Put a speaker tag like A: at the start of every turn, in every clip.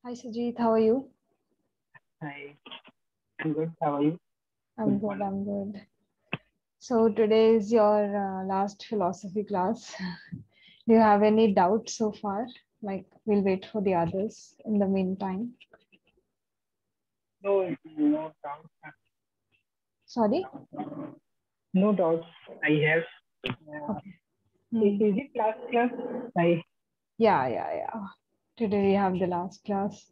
A: Hi Sujit, how are you?
B: Hi, I'm good. How are you?
A: I'm
B: Good
A: good,
B: morning.
A: I'm good. So today is your last philosophy class. Do you have any doubts so far? Like we'll wait for the others in the meantime.
B: No, no doubts.
A: Sorry?
B: No doubts. I have. Uh,
A: Okay. Hmm.
B: is it last class? I
A: Yeah. Today we have the last class.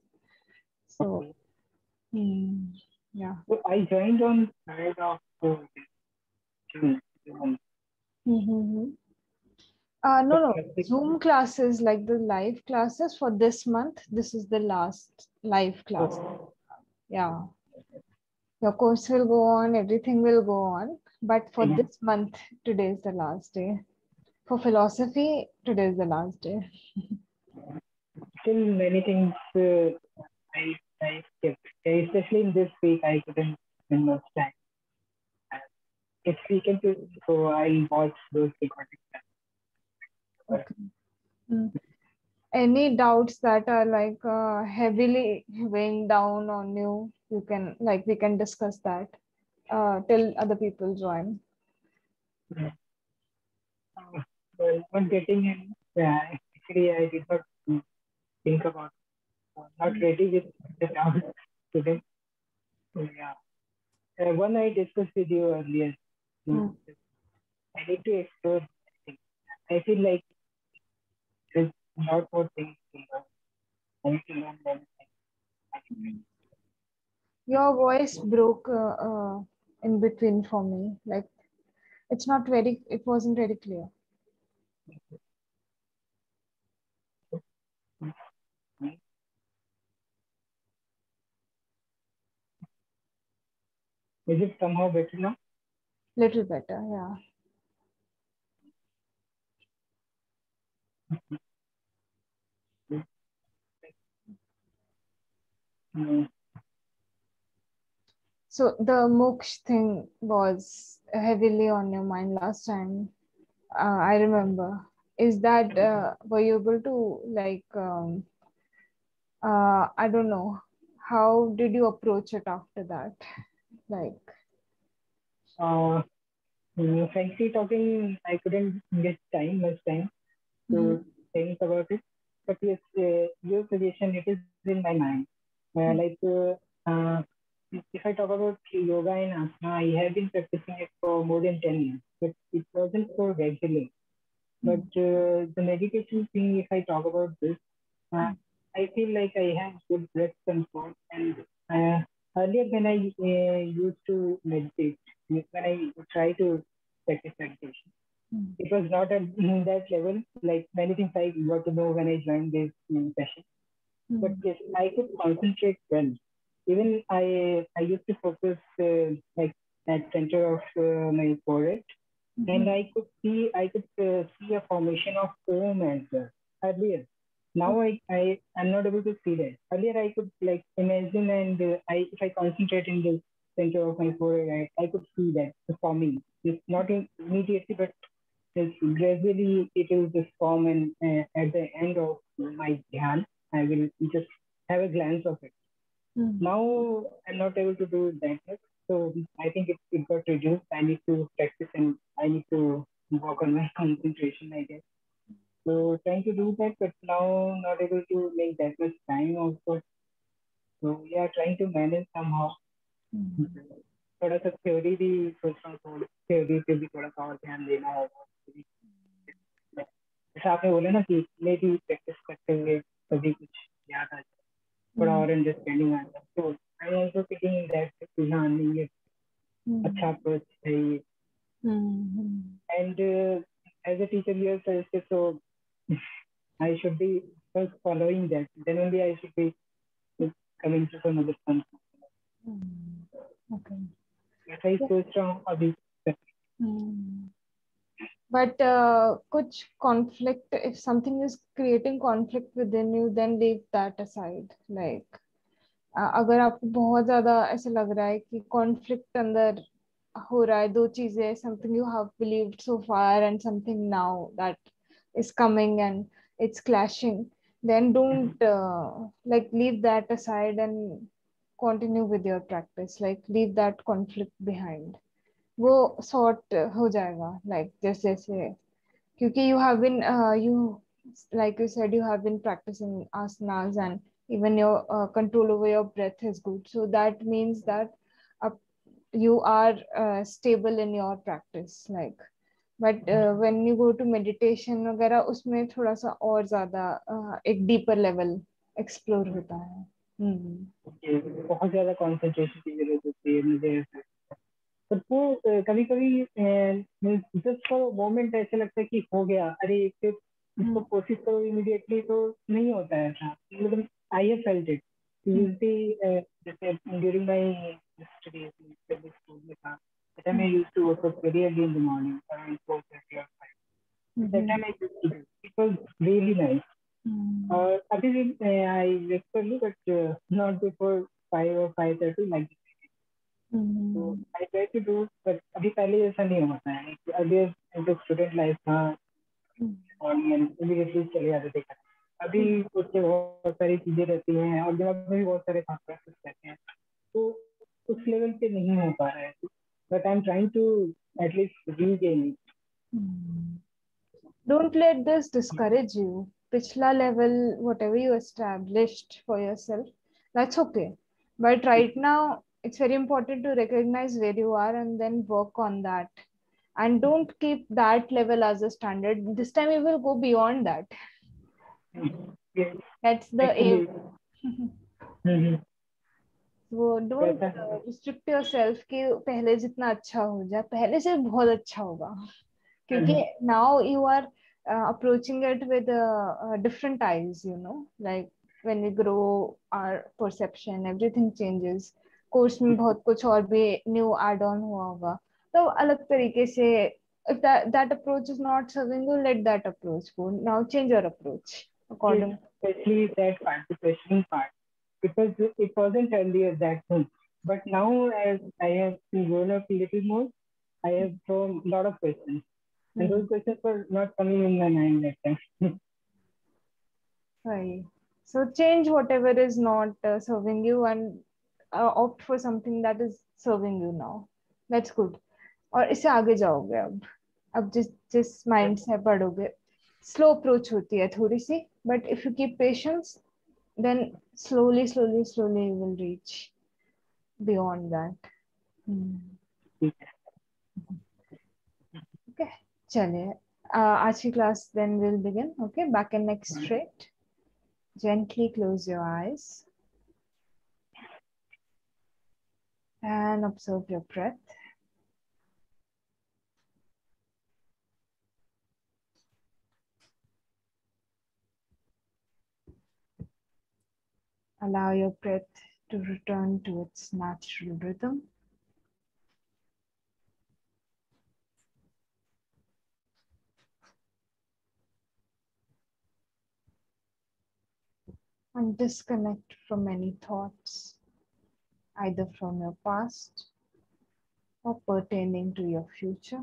A: So,
B: okay.
A: hmm. Yeah.
B: So I joined on 3rd of June.
A: Mm-hmm.
B: But
A: No.
B: nothing.
A: Zoom classes, like the live classes for this month, this is the last live class.
B: Oh,
A: Yeah. Your course will go on, everything will go on. But for
B: yeah.
A: this month, today is the last day. For philosophy, today is the last day.
B: Still many things. I skipped. Especially in this week, I couldn't spend much time. It's weekend, so I'll watch those recordings.
A: Okay. Mm. Any doubts that are like heavily weighing down on you, you can like we can discuss that till other people join.
B: Not getting in. Yeah, actually, I did not think about. Not
A: Mm.
B: ready with the job today. So, yeah. One I discussed with you earlier. Mm,
A: Mm.
B: I need to explore things. I feel like there's a lot more things to learn. I need to learn many
A: Mm. Your voice broke in between for me. Like it's not very, it wasn't very clear.
B: things. Is it somehow better now?
A: Little better, yeah.
B: Mm,
A: So the Moksha thing was heavily on your mind last time. I remember. Is that were you able to like I don't know, how did you approach it after that? Like,
B: Uh, frankly talking, I couldn't get much time
A: mhm,
B: to think about it. But yes, your suggestion, it is in my mind.
A: mhm,
B: Uh, if I talk about yoga and asana, I have been practicing it for more than 10 years, but it wasn't so regular. But
A: mhm,
B: the meditation thing, if I talk about this, uh, I feel like I have good breath control. And uh, earlier, when I used to meditate, when I try to practice meditation,
A: mhm,
B: it was not at that level. Like many things I got to know when I joined this session. But
A: mhm,
B: yes, I could concentrate well. Even I used to focus like at center of my forehead, and
A: mhm,
B: I could see a formation of Om as well earlier. Now I'm not able to see that. Earlier I could like imagine, and I if I concentrate in the center of my forehead, I could see that forming. It's not immediately, but it's gradually it will just form, and at the end of my dhyan, I will just have a glance of it.
A: mhm,
B: Now I'm not able to do that much. So I think it got reduced. I need to practice, and I need to work on my concentration, I guess. So trying to do that, but now not able to make that much time also. So yeah, trying to manage somehow.
A: mhm,
B: थोड़ा सा theory भी सोच रहा हूँ, theory पे भी थोड़ा सा और ध्यान देना होगा. जैसे आपने बोला ना कि मे भी प्रैक्टिस करते हुए कभी कुछ याद आ जाए, थोड़ा
A: mhm,
B: और अंडरस्टैंडिंग आ जाए. तो I am also thinking that कि हाँ नहीं, ये अच्छा
A: mhm,
B: अप्रोच है ये.
A: mhm.
B: And as a teacher you have suggested, so I should be first following that, then only I should be coming to some other concept.
A: Mhm. Okay.
B: ऐसा ही सोच रहा हूँ अभी.
A: Hmm. But कुछ conflict, if something is creating conflict within you, then leave that aside. Like, अगर आपको बहुत ज्यादा ऐसा लग रहा है कि कॉन्फ्लिक्ट अंदर हो रहा है, दो चीजें, something you have believed so far and something now that is coming and it's clashing, then don't like leave that aside and continue with your practice. Like leave that conflict behind. वो sort हो जाएगा, like जैसे जैसे, क्योंकि you have been you, like you said, you have been practicing asanas, and even your control over your breath is good, so that means that uh, you are stable in your practice, like. But when you go to meditation वगैरह, उसमें थोड़ा सा और ज्यादा एक deeper level explore होता है.
B: बहुत ज्यादा कंसंट्रेशन की जरूरत होती है मुझे ऐसा। पर वो कभी कभी जस्ट फॉर मोमेंट ऐसे लगता है कि हो गया, अरे फिर इसको कोशिश करो इमीडिएटली तो नहीं होता है ऐसा, मतलब I have felt it usually. जैसे ड्यूरिंग माय स्टडीज स्कूल में था, that time I used to wake up very early in the morning, around 4:30 or 5. That time I used to do. It was really nice. अभी भी I wake early, but not before 5 or 5:30 like this. तो I try to do, but अभी पहले ऐसा नहीं होता है। अभी जो स्टूडेंट लाइफ था और इमीडिएटली चले जाते थे। अभी उससे बहुत सारी चीजें रहती हैं और दिमाग में भी बहुत सारे कॉन्सेप्ट रहते हैं, तो उस लेवल पे नहीं हो पा रहा है। But I am trying to at least regain it.
A: Don't let this discourage you. Pichla level, whatever you established for yourself, that's okay. But right now, it's very important to recognize where you are and then work on that. And don't keep that level as a standard. This time you will go beyond that. That's the aim. वो don't restrict yourself कि पहले जितना अच्छा हो जाए, पहले से बहुत अच्छा होगा, क्योंकि now you are approaching it with different eyes, you know, like when we grow our perception, everything changes. Course में बहुत कुछ और भी न्यू एड ऑन हुआ होगा, तो अलग तरीके से, if that approach is not serving you, let that approach go. Now change your approach according.
B: Especially that part, the questioning part, because it wasn't earlier that thing. But now, as I have grown up a little more, I have thrown a lot of questions. And those questions were not coming in my mind that time.
A: Right. So change whatever is not serving you and opt for something that is serving you now. That's good. और इससे आगे जाओगे अब जिस जिस mind से पढ़ोगे, slow approach होती है थोड़ी सी, but if you keep patience then slowly you will reach beyond that. Okay, चलिए आज की class then we'll begin. Okay, back and neck straight. Gently close your eyes and observe your breath. Allow your breath to return to its natural rhythm. And disconnect from any thoughts, either from your past or pertaining to your future.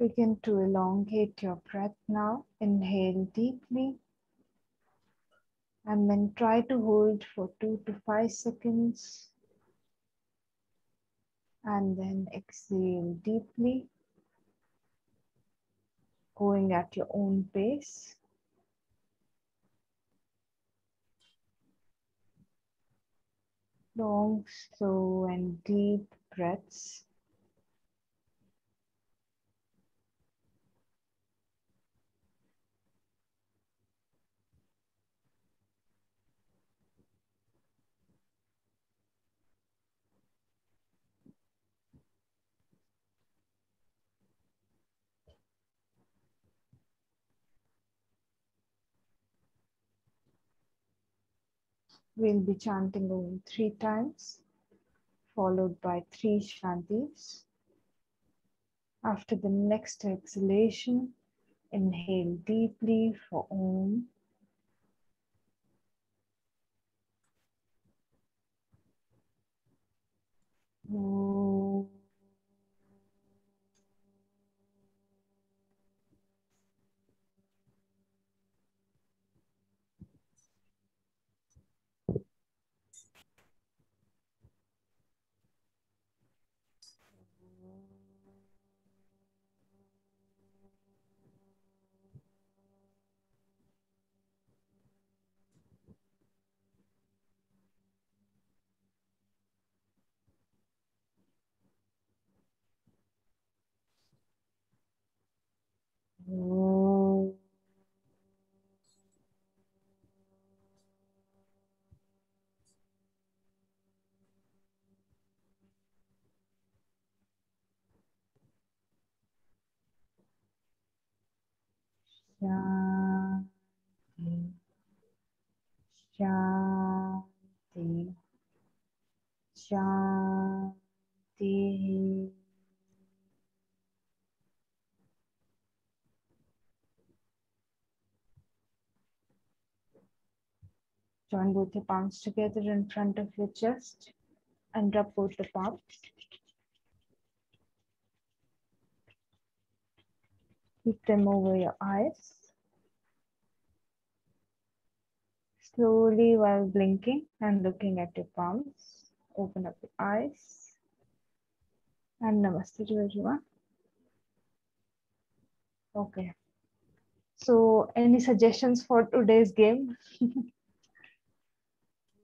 A: Begin to elongate your breath now. Inhale deeply and then try to hold for 2 to 5 seconds. And then exhale deeply, going at your own pace. Long, slow, and deep breaths. We'll be chanting Om 3 times, followed by 3 Shantis. After the next exhalation, Inhale deeply for Om. Om. Om. Shanti. Shanti. Shanti. Join both your palms together in front of your chest and rub both the palms. Keep them over your eyes. Slowly, while blinking and looking at your palms, open up your eyes. And namaste to everyone. Okay. So, any suggestions for today's game?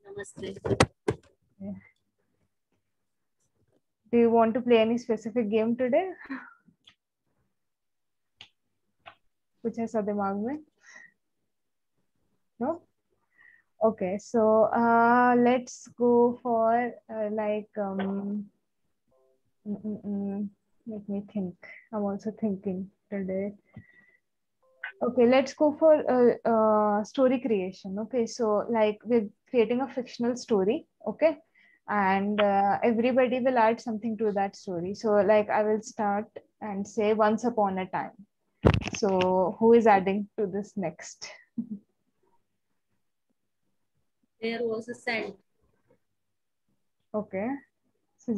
C: Namaste.
A: Yeah. Do you want to play any specific game today? कुछ ऐसा दिमाग में? No? Okay, so let's go for let me think. I'm also thinking today. Okay, let's go for story creation. Okay, so like we're creating a fictional story. Okay, and everybody will add something to that story. So like I will start and say once upon a time. So who is adding to this next?
C: There was a sand.
A: Okay.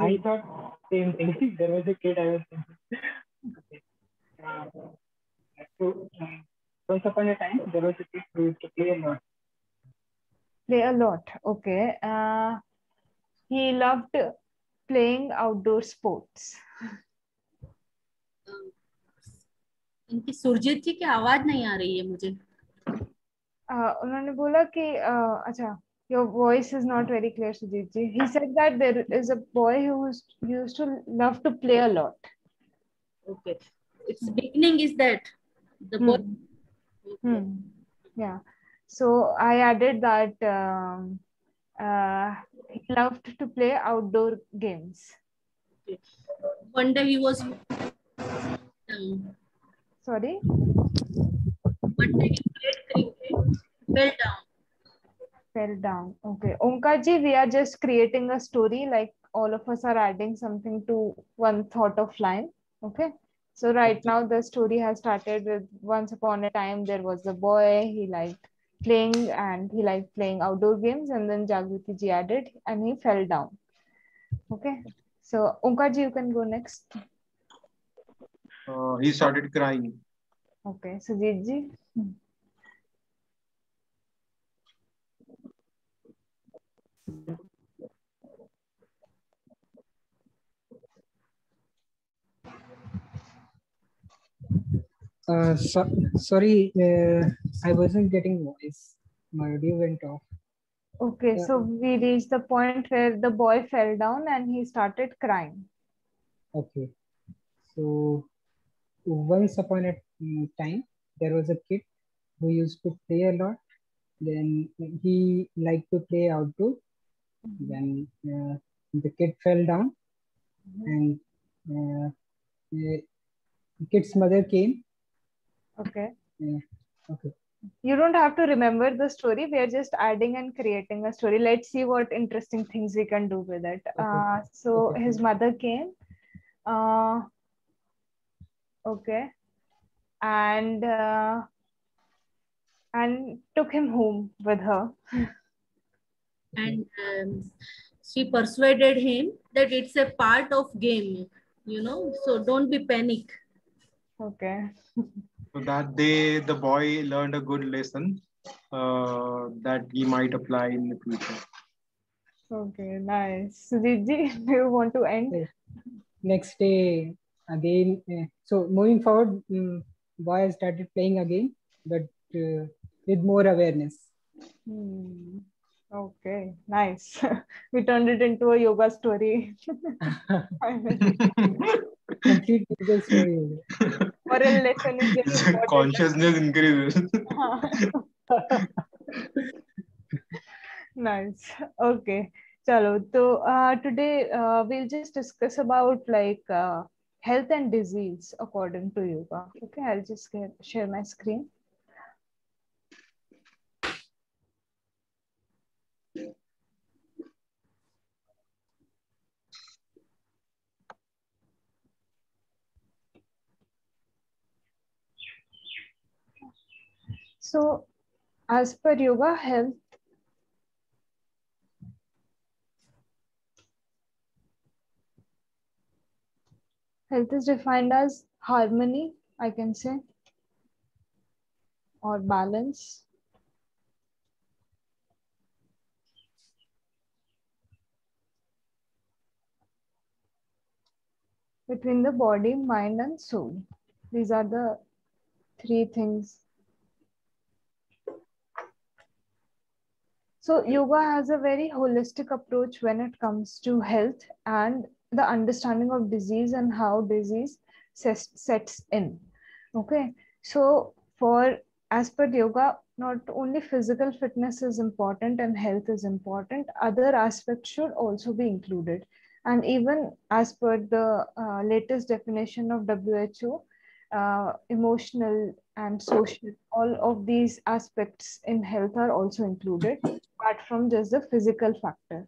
B: I thought same thing. There was a kid I was thinking. Okay. So, once upon a time, there was a kid who used to play a lot.
A: Play a lot. Okay. He loved playing outdoor sports.
C: इनकी सुरजीत जी की आवाज नहीं आ रही है मुझे.
A: उन्होंने बोला कि अच्छा, your voice is not very clear, Sujit ji. He said that there is a boy who used to love to play a lot.
C: Okay. Its beginning is that the boy.
A: Yeah. So I added that he loved to play outdoor games.
C: Okay. One day he was
A: Sorry?
C: One day he played cricket, fell down.
A: Fell down. Okay. Omkar ji, we are just creating a story, like all of us are adding something to one thought of line. Okay. So right now the story has started with once upon a time there was a boy, he liked playing and he liked playing outdoor games, and then Jagruti ji added and he fell down. Okay. So Omkar ji, you can go next.
D: He started crying.
A: Okay. Sujit ji.
E: Sorry, I wasn't getting voice. My audio went off.
A: Okay, so we reached the point where the boy fell down and he started crying.
E: Okay. So once upon a time, there was a kid who used to play a lot. Then he liked to play outdoor. Then the kid fell down, and the kid's mother came.
A: Okay.
E: Okay.
A: You don't have to remember the story. We are just adding and creating a story. Let's see what interesting things we can do with it.
E: Okay.
A: So
E: Okay.
A: his mother came. Okay. and took him home with her.
C: And she persuaded him that it's a part of game, so don't be panic.
A: Okay.
D: So that day, the boy learned a good lesson that he might apply in the future.
A: Okay, nice. Sujit, do you want to end?
E: Okay. Next day, again, so moving forward, boy started playing again, but with more awareness.
A: Hmm. Okay, nice. We turned it into a yoga story.
E: Complete yoga story.
A: Moral lesson is very important.
D: Consciousness increases.
A: Nice. Okay. Chalo. So today we'll just discuss about like health and disease according to yoga. Okay, I'll just share my screen. So as per yoga, health is defined as harmony, I can say, or balance between the body, mind, and soul. These are the three things. So yoga has a very holistic approach when it comes to health and the understanding of disease and how disease sets in. Okay, so for as per yoga, not only physical fitness is important and health is important, other aspects should also be included. And even as per the latest definition of WHO, emotional and social, all of these aspects in health are also included apart from just the physical factor.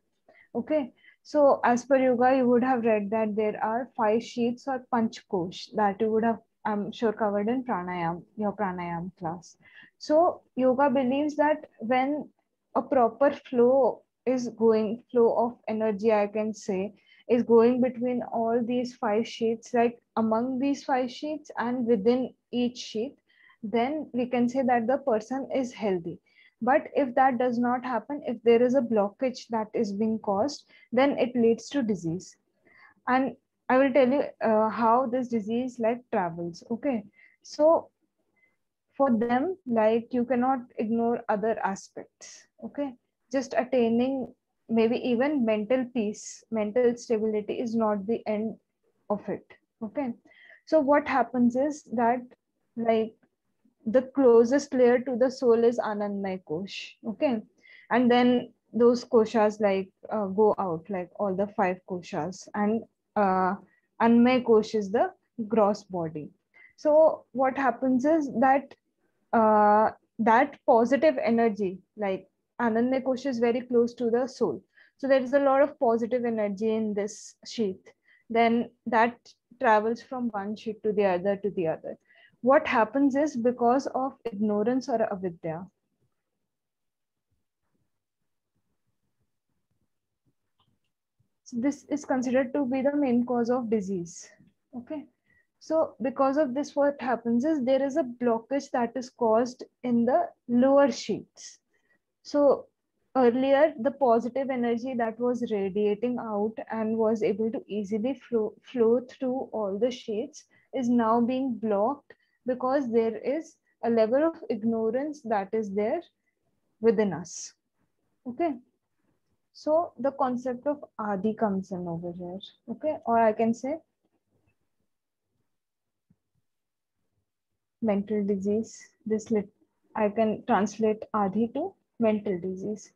A: Okay. So as per yoga, you would have read that there are 5 sheets or panchkosh that you would have, I'm sure, covered in pranayam, your pranayam class. So yoga believes that when a proper flow of energy, I can say, is going between all these 5 sheets, like among these 5 sheets and within each sheet, then we can say that the person is healthy. But if that does not happen, if there is a blockage that is being caused, then it leads to disease. And I will tell you how this disease like travels. Okay. So for them, like you cannot ignore other aspects. Okay. Just attaining maybe even mental peace, mental stability is not the end of it. Okay. So what happens is that like the closest layer to the soul is Anandmay Kosh. Okay. And then those koshas like go out, like all the 5 koshas. And Anmay Kosh is the gross body. So what happens is that that positive energy, like Anandmay Kosh is very close to the soul. So there is a lot of positive energy in this sheath. Then that travels from one sheet to the other to the other. What happens is because of ignorance or avidya, so this is considered to be the main cause of disease. Okay. So because of this, what happens is there is a blockage that is caused in the lower sheets. So earlier, the positive energy that was radiating out and was able to easily flow through all the sheets is now being blocked because there is a level of ignorance that is there within us. Okay. So the concept of Adi comes in over here. Okay. Or I can say mental disease. I can translate Adi to mental disease.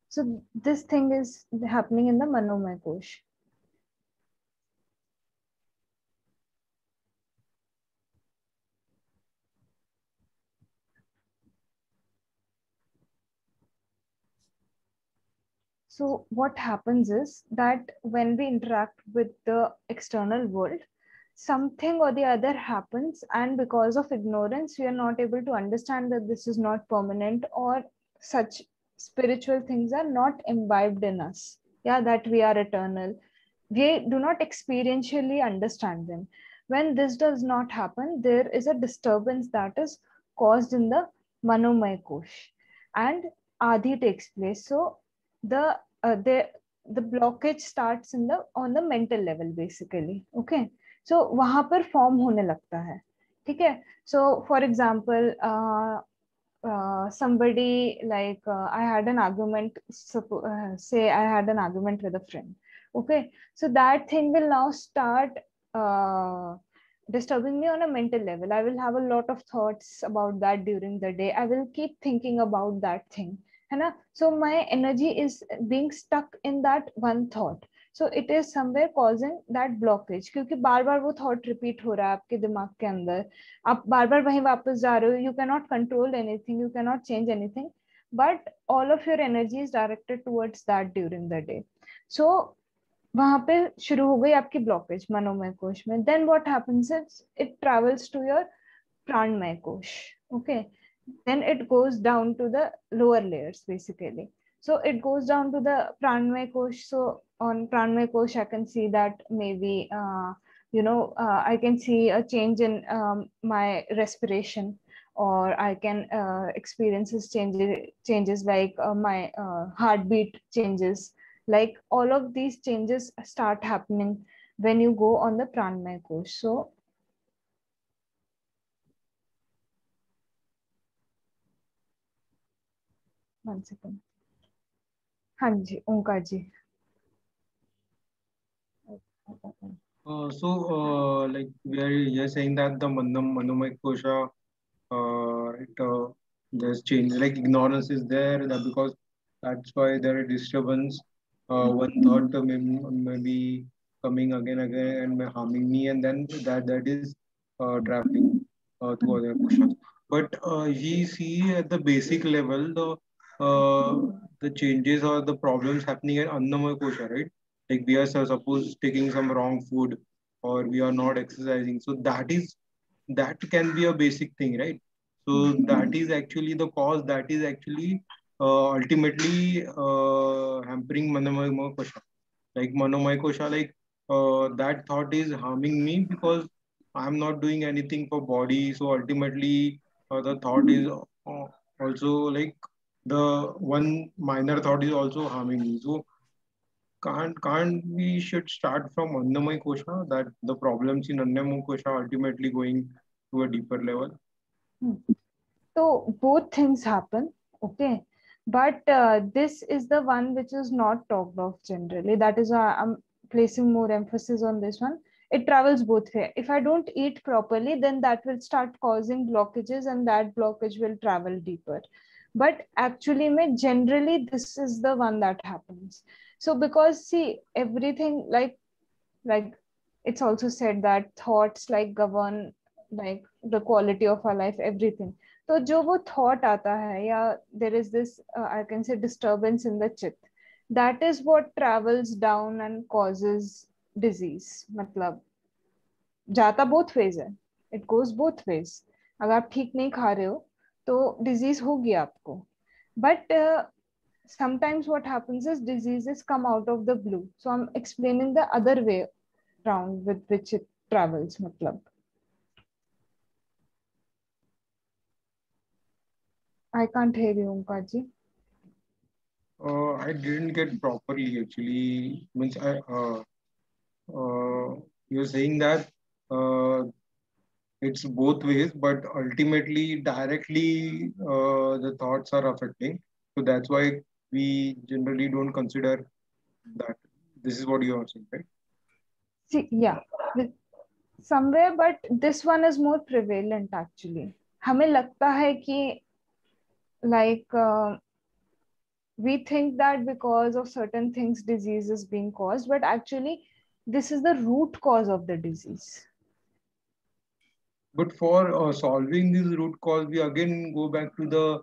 A: So this thing is happening in the Manomay Kosh. So what happens is that when we interact with the external world, something or the other happens, and because of ignorance we are not able to understand that this is not permanent, or such spiritual things are not imbibed in us, yeah, that we are eternal. We do not experientially understand them. When this does not happen, there is a disturbance that is caused in the manomaya kosh, and adi takes place. So the the blockage starts in the on the mental level basically. Okay, so वहां पर form होने लगता है. ठीक है. So for example, somebody like I had an argument, say I had an argument with a friend. Okay, so that thing will now start uh, disturbing me on a mental level. I will have a lot of thoughts about that during the day. I will keep thinking about that thing, है ना? So my energy is being stuck in that one thought. So it is somewhere causing that blockage, क्योंकि बार बार वो thought repeat हो रहा है आपके दिमाग के अंदर. आप बार बार वहीं वापस जा रहे हो. You cannot control anything, you cannot change anything, but all of your energy is directed towards that during the day. So वहां पे शुरू हो गई आपकी ब्लॉकेज मनोमय कोश में. Then what happens is it travels to your प्राणमय कोश. Okay, then it goes down to the lower layers basically. So it goes down to the pranmay kosh. So on pranmay kosh I can see that maybe I can see a change in my respiration, or I can experiences changes like my heartbeat changes. Like all of these changes start happening when you go on the pranmay kosh. So one second. हाँ जी ओंकार जी.
D: Like you're saying that the Manomaya Kosha, there's change, like ignorance is there, that because that's why there is disturbance. One thought may be coming again and harming me, and then that is traveling to other koshas. But we see at the basic level the changes or the problems happening at Annamaya Kosha, right? Like we are suppose taking some wrong food, or we are not exercising, so that can be a basic thing, right? So that is actually the cause, that is actually ultimately hampering Manomaya Kosha. Like Manomaya Kosha, like that thought is harming me because I'm not doing anything for body. So ultimately the thought is also like the one minor thought is also harming me. So can't we should start from Annamaya Kosha, that the problems in Annamaya Kosha ultimately going to a deeper level?
A: So both things happen, okay, but this is the one which is not talked of generally. That is why I'm placing more emphasis on this one. It travels both way. If I don't eat properly, then that will start causing blockages, and that blockage will travel deeper. But actually, generally, this is the one that happens. So because see, everything like it's also said that thoughts like govern like the quality of our life, everything. तो जो वो thought आता है, या there is this I can say disturbance in the chit, that is what travels down and causes disease. मतलब जाता both ways है, it goes both ways. अगर आप ठीक नहीं खा रहे हो तो disease होगी आपको. But sometimes what happens is diseases come out of the blue. So I'm explaining the other way round with which it travels. matlab I can't hear you, Omkar ji.
D: I didn't get properly actually. Means you're saying that it's both ways, but ultimately, directly, the thoughts are affecting. So that's why we generally don't consider that. This is what you are saying, right?
A: See, yeah, somewhere, but this one is more prevalent actually. हमें लगता है कि like we think that because of certain things disease is being caused, but actually this is the root cause of the disease.
D: But for solving this root cause, we again go back to the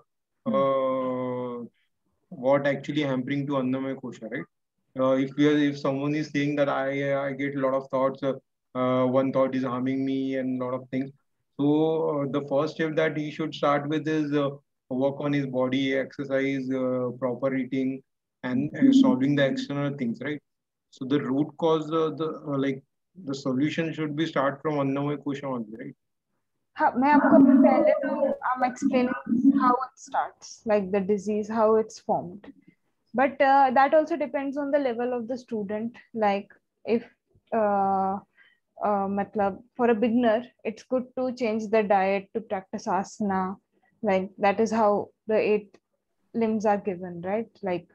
D: what actually hampering to Annamaya Kosha, right? If someone is saying that I get a lot of thoughts one thought is harming me and a lot of things. So the first step that he should start with is work on his body, exercise, proper eating, and solving the external things, right? So the root cause, like the solution should be start from Annamaya Kosha only, right?
A: हाँ, मैं आपको पहले तो I'm explaining how it starts, like the disease, how it's formed. But that also depends on the level of the student. Like if matlab, for a beginner, it's good to change the diet to practice asana. Like that is how the 8 limbs are given, right? Like,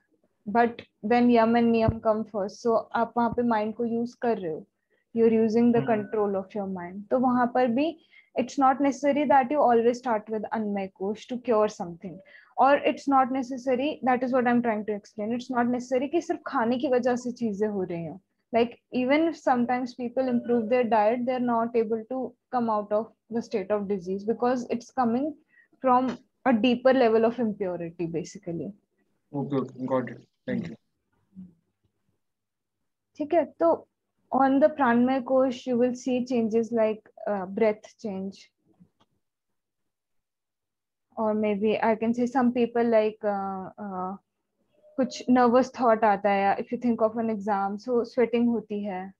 A: but then yam and niyam come first. So आप वहाँ पे mind को use कर रहे हो. You're using the control of your mind. तो वहाँ पर भी it's not necessary that you always start with Anmay Kosh to cure something. Or it's not necessary, that is what I'm trying to explain. It's not necessary कि सिर्फ खाने की वजह से चीजें हो रही हैं. Like even if sometimes people improve their diet, they're not able to come out of the state of disease because it's coming from a deeper level of impurity basically.
D: Okay, got it. Thank you.
A: ठीक है, तो on the pranmay kosh you will see changes like breath change, or maybe I can say some people like कुछ nervous thought आता है, if you think of an exam, so sweating होती है.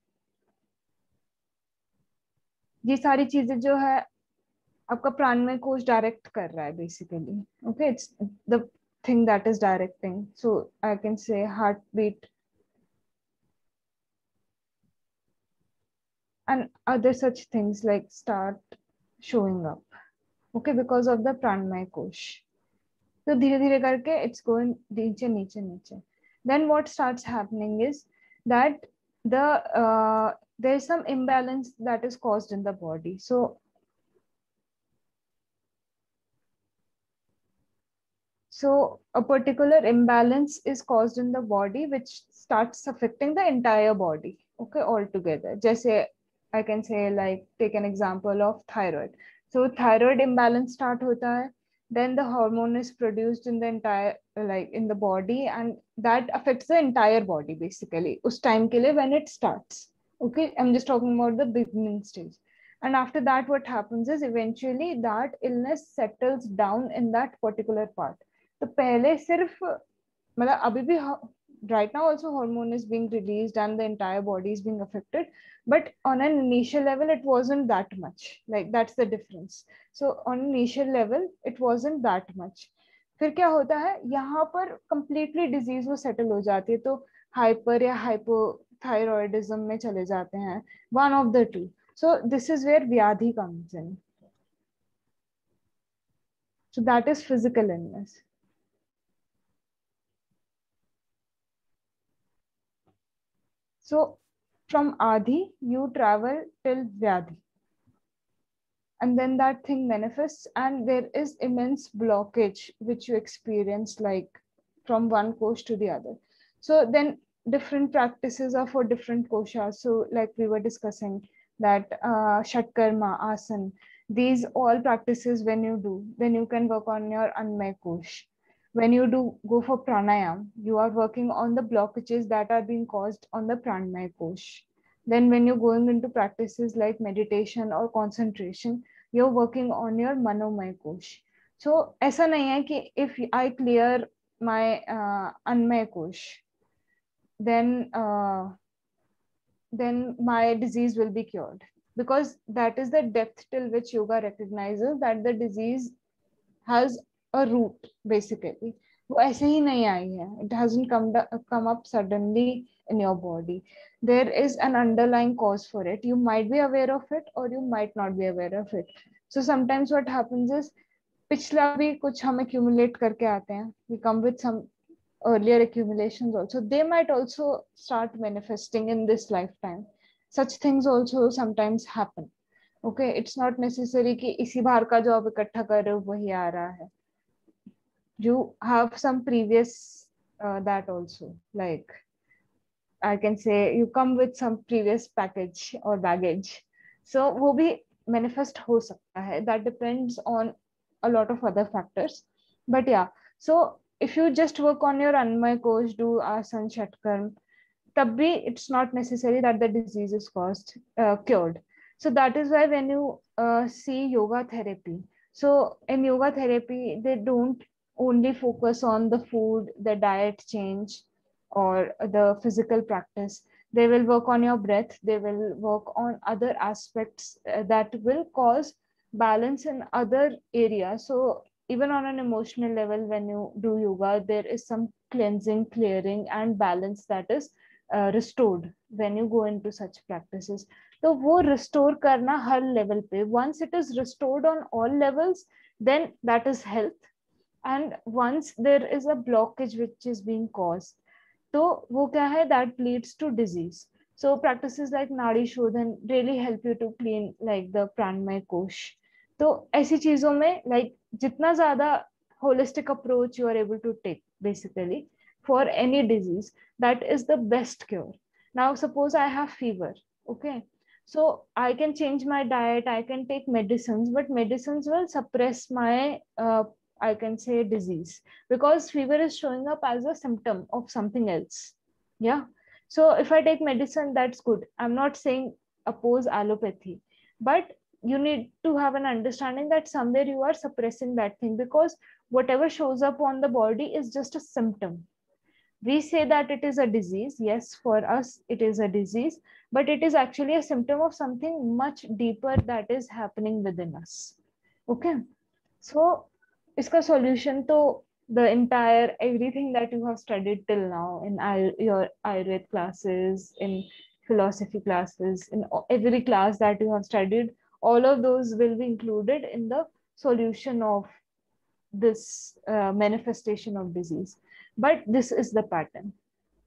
A: ये सारी चीजें जो है आपका प्राणमय कोश डायरेक्ट कर रहा है basically. Okay, it's the thing that is directing. So I can say heart beat and other such things like start showing up, okay, because of the pranmay kosh. So धीरे धीरे करके it's going नीचे नीचे नीचे. Then what starts happening is that there is some imbalance that is caused in the body. So a particular imbalance is caused in the body which starts affecting the entire body, okay, altogether. Jaise I can say, like, take an example of thyroid. So thyroid imbalance start hota hai, then the hormone is produced in the entire, like in the body, and that affects the entire body basically us time ke liye when it starts. Okay, I'm just talking about the beginning stage. And after that what happens is eventually that illness settles down in that particular part. तो पहले सिर्फ मतलब अभी भी right now also hormone is being released and the entire body is being affected, but on an initial level it wasn't that much. Like that's the difference. So on initial level it wasn't that much. फिर क्या होता है, यहाँ पर completely disease वो settle हो जाती है, तो hyper या hypothyroidism में चले जाते हैं, one of the two. So this is where vyadhi comes in. So that is physical illness. So from Adi, you travel till Vyadhi. And then that thing manifests and there is immense blockage which you experience, like from one kosh to the other. So then different practices are for different koshas. So like we were discussing that Shatkarma, Asan, these all practices when you do, then you can work on your Anmay kosh. When you do go for pranayam, you are working on the blockages that are being caused on the pranmay kosh. Then when you're going into practices like meditation or concentration, you're working on your manomay kosh. So ऐसा नहीं है कि if I clear my anmay kosh, then my disease will be cured, because that is the depth till which yoga recognizes that the disease has a root basically. वो ऐसे ही नहीं आई है. It hasn't come up suddenly in your body. There is an underlying cause for it. You might be aware of it or you might not be aware of it. So sometimes what happens is पिछला भी कुछ हम accumulate करके आते हैं. We come with some earlier accumulations also. They might also start manifesting in this lifetime. Such things also sometimes happen. Okay, it's not necessary कि इसी बार का जो आप इकट्ठा कर रहे हो वही आ रहा है. You have some previous that also, like I can say you come with some previous package or baggage, so वो भी manifest हो सकता है. That depends on a lot of other factors, but yeah. So if you just work on your Anmay Kosh, do Asan Shatkarm, tab bhi it's not necessary that the disease is cured. So that is why when you see yoga therapy, so in yoga therapy they don't only focus on the food, the diet change, or the physical practice. They will work on your breath, they will work on other aspects that will cause balance in other areas. So even on an emotional level, when you do yoga, there is some cleansing, clearing and balance that is restored when you go into such practices. तो वो restore करना हर level पे, once it is restored on all levels, then that is health. And once there is a blockage which is being caused, तो वो क्या है, that leads to disease. So practices like Nadi Shodhan really help you to clean like the pranmay kosh. तो ऐसी चीजों में like जितना ज्यादा holistic approach you are able to take basically for any disease, that is the best cure. Now suppose I have fever, okay, so I can change my diet, I can take medicines, but medicines will suppress my I can say disease, because fever is showing up as a symptom of something else. Yeah. So if I take medicine, that's good. I'm not saying oppose allopathy, but you need to have an understanding that somewhere you are suppressing that thing, because whatever shows up on the body is just a symptom. We say that it is a disease. Yes, for us, it is a disease, but it is actually a symptom of something much deeper that is happening within us. Okay. So iska solution to the entire everything that you have studied till now in your Ayurveda classes, in philosophy classes, in every class that you have studied, all of those will be included in the solution of this manifestation of disease. But this is the pattern.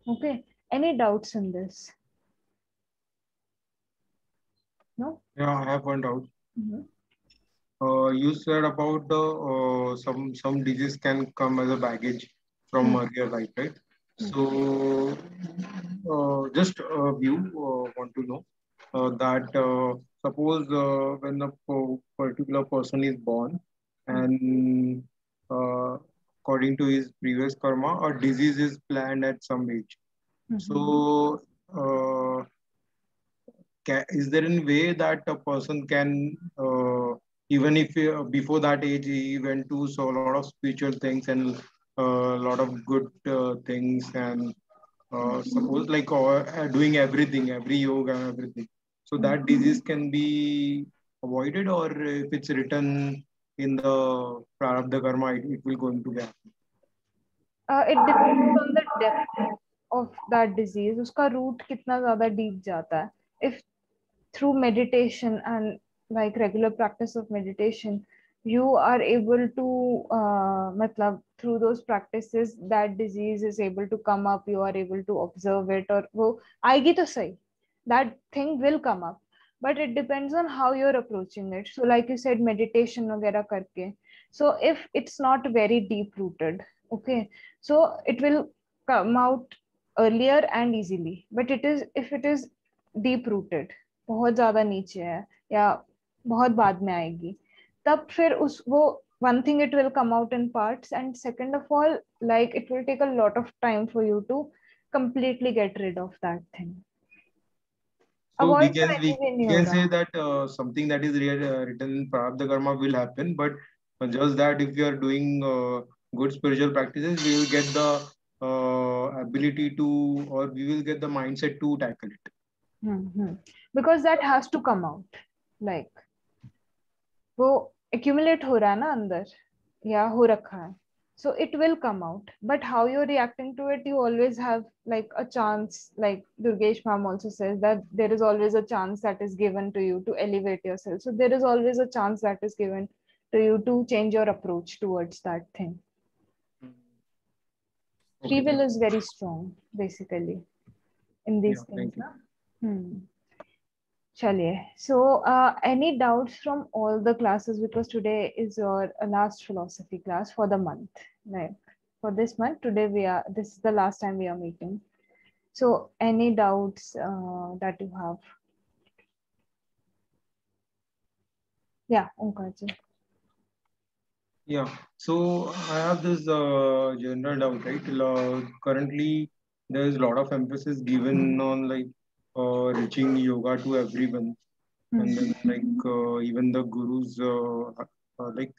A: Okay. Any doubts in this? No?
D: Yeah, I have one doubt.
A: Mm-hmm.
D: You said about the some disease can come as a baggage from earlier life, right? So just you want to know that suppose when a particular person is born and according to his previous karma, a disease is planned at some age. So is there any way that a person can even if before that age he went to so a lot of spiritual things and a lot of good things and suppose like doing everything, every yoga and everything, so that disease can be avoided, or if it's written in the prarabdha karma, it will going to be happen?
A: It depends on the depth of that disease. उसका root कितना ज़्यादा deep जाता है. If through meditation and like regular practice of meditation, you are able to matlab through those practices that disease is able to come up, you are able to observe it, or वो आएगी तो सही, that thing will come up, but it depends on how you're approaching it. So like you said, meditation वगैरह करके, so if it's not very deep rooted, okay, so it will come out earlier and easily. But it is if it is deep rooted, बहुत ज्यादा नीचे है या बहुत बाद में आएगी, तब फिर उस वो one thing, it will come out in parts, and second of all, like it will take a lot of time for you to completely get rid of that thing.
D: So
A: Avoid
D: we can say that something that is written in prarabdha karma will happen, but just that if you are doing good spiritual practices, we will get the ability to, or we will get the mindset to tackle it.
A: Because that has to come out, like वो accumulate हो रहा है ना अंदर या हो रखा है, so it will come out. But how you're reacting to it, you always have like a chance, like Durgesh ma'am also says that there is always a chance that is given to you to elevate yourself. So there is always a chance that is given to you to change your approach towards that thing. Free will is very strong basically in these things. Chaliye. So any doubts from all the classes, because today is your last philosophy class for the month, like for this month, today this is the last time we are meeting. So any doubts that you have? Yeah, Omkarji.
D: Yeah, so I have this general doubt, right? Currently there's a lot of emphasis given on like reaching yoga to everyone. And then like even the gurus like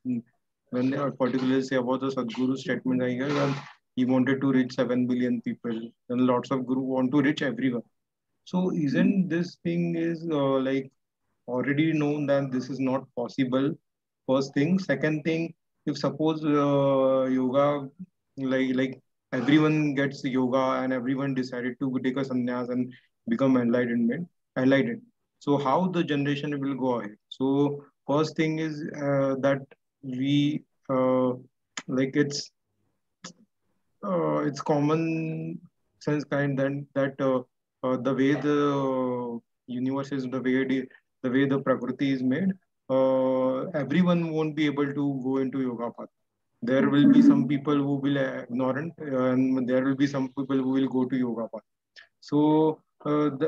D: when they are particularly say about the Sadhguru statement, I hear that he wanted to reach 7 billion people, and lots of guru want to reach everyone. So isn't this thing is like already known that this is not possible? First thing. Second thing, if suppose yoga like everyone gets yoga and everyone decided to take a sannyas and become enlightened. So how the generation will go ahead? So first thing is that we like it's common sense kind then that the way the universe is the way the prakriti is made, everyone won't be able to go into yoga path. There will be some people who will ignorant, and there will be some people who will go to yoga path. So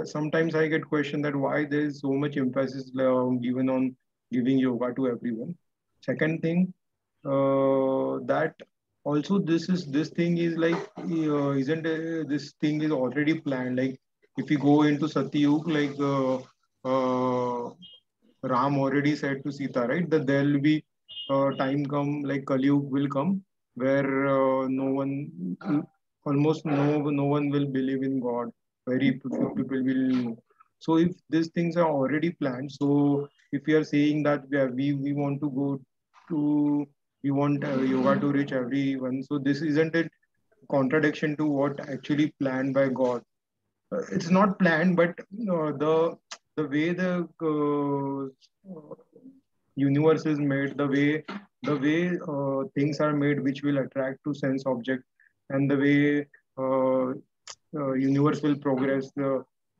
D: sometimes I get question that why there is so much emphasis given on giving yoga to everyone. Second thing, that also this thing is like isn't this thing is already planned. Like if we go into Satyug, like Ram already said to Sita, right, that there will be time come like Kali Yuga will come where no one, almost no one will believe in God. Very few people will. So if these things are already planned, so if we are saying that we want to go to we want yoga to reach everyone, so this isn't it contradiction to what actually planned by God? It's not planned, but the way the universe is made, the way things are made, which will attract to sense object, and the way universe will progress.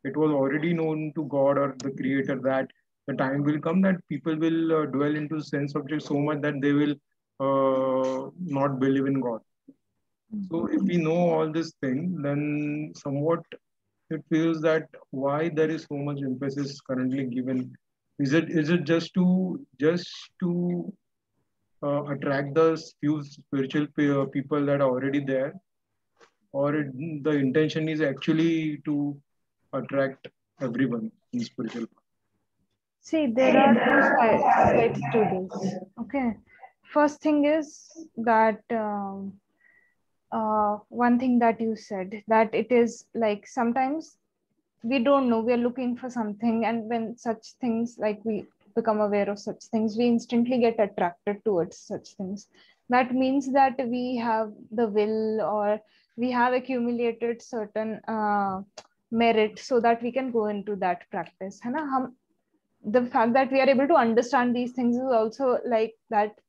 D: It was already known to God or the Creator that the time will come that people will dwell into sense objects so much that they will not believe in God. So if we know all this thing, then somewhat it feels that why there is so much emphasis currently given. Is it just to attract the few spiritual people that are already there, or the intention is actually to attract everyone in spiritual path?
A: See, there are two sides to this. Okay. First thing is that one thing that you said, that it is like sometimes we don't know, we are looking for something, and when such things, like we become aware of such things, we instantly get attracted towards such things. That means that we have the will, or we have accumulated certain merit so that we can go into that practice, है ना? The fact that we are able to understand these things is also like that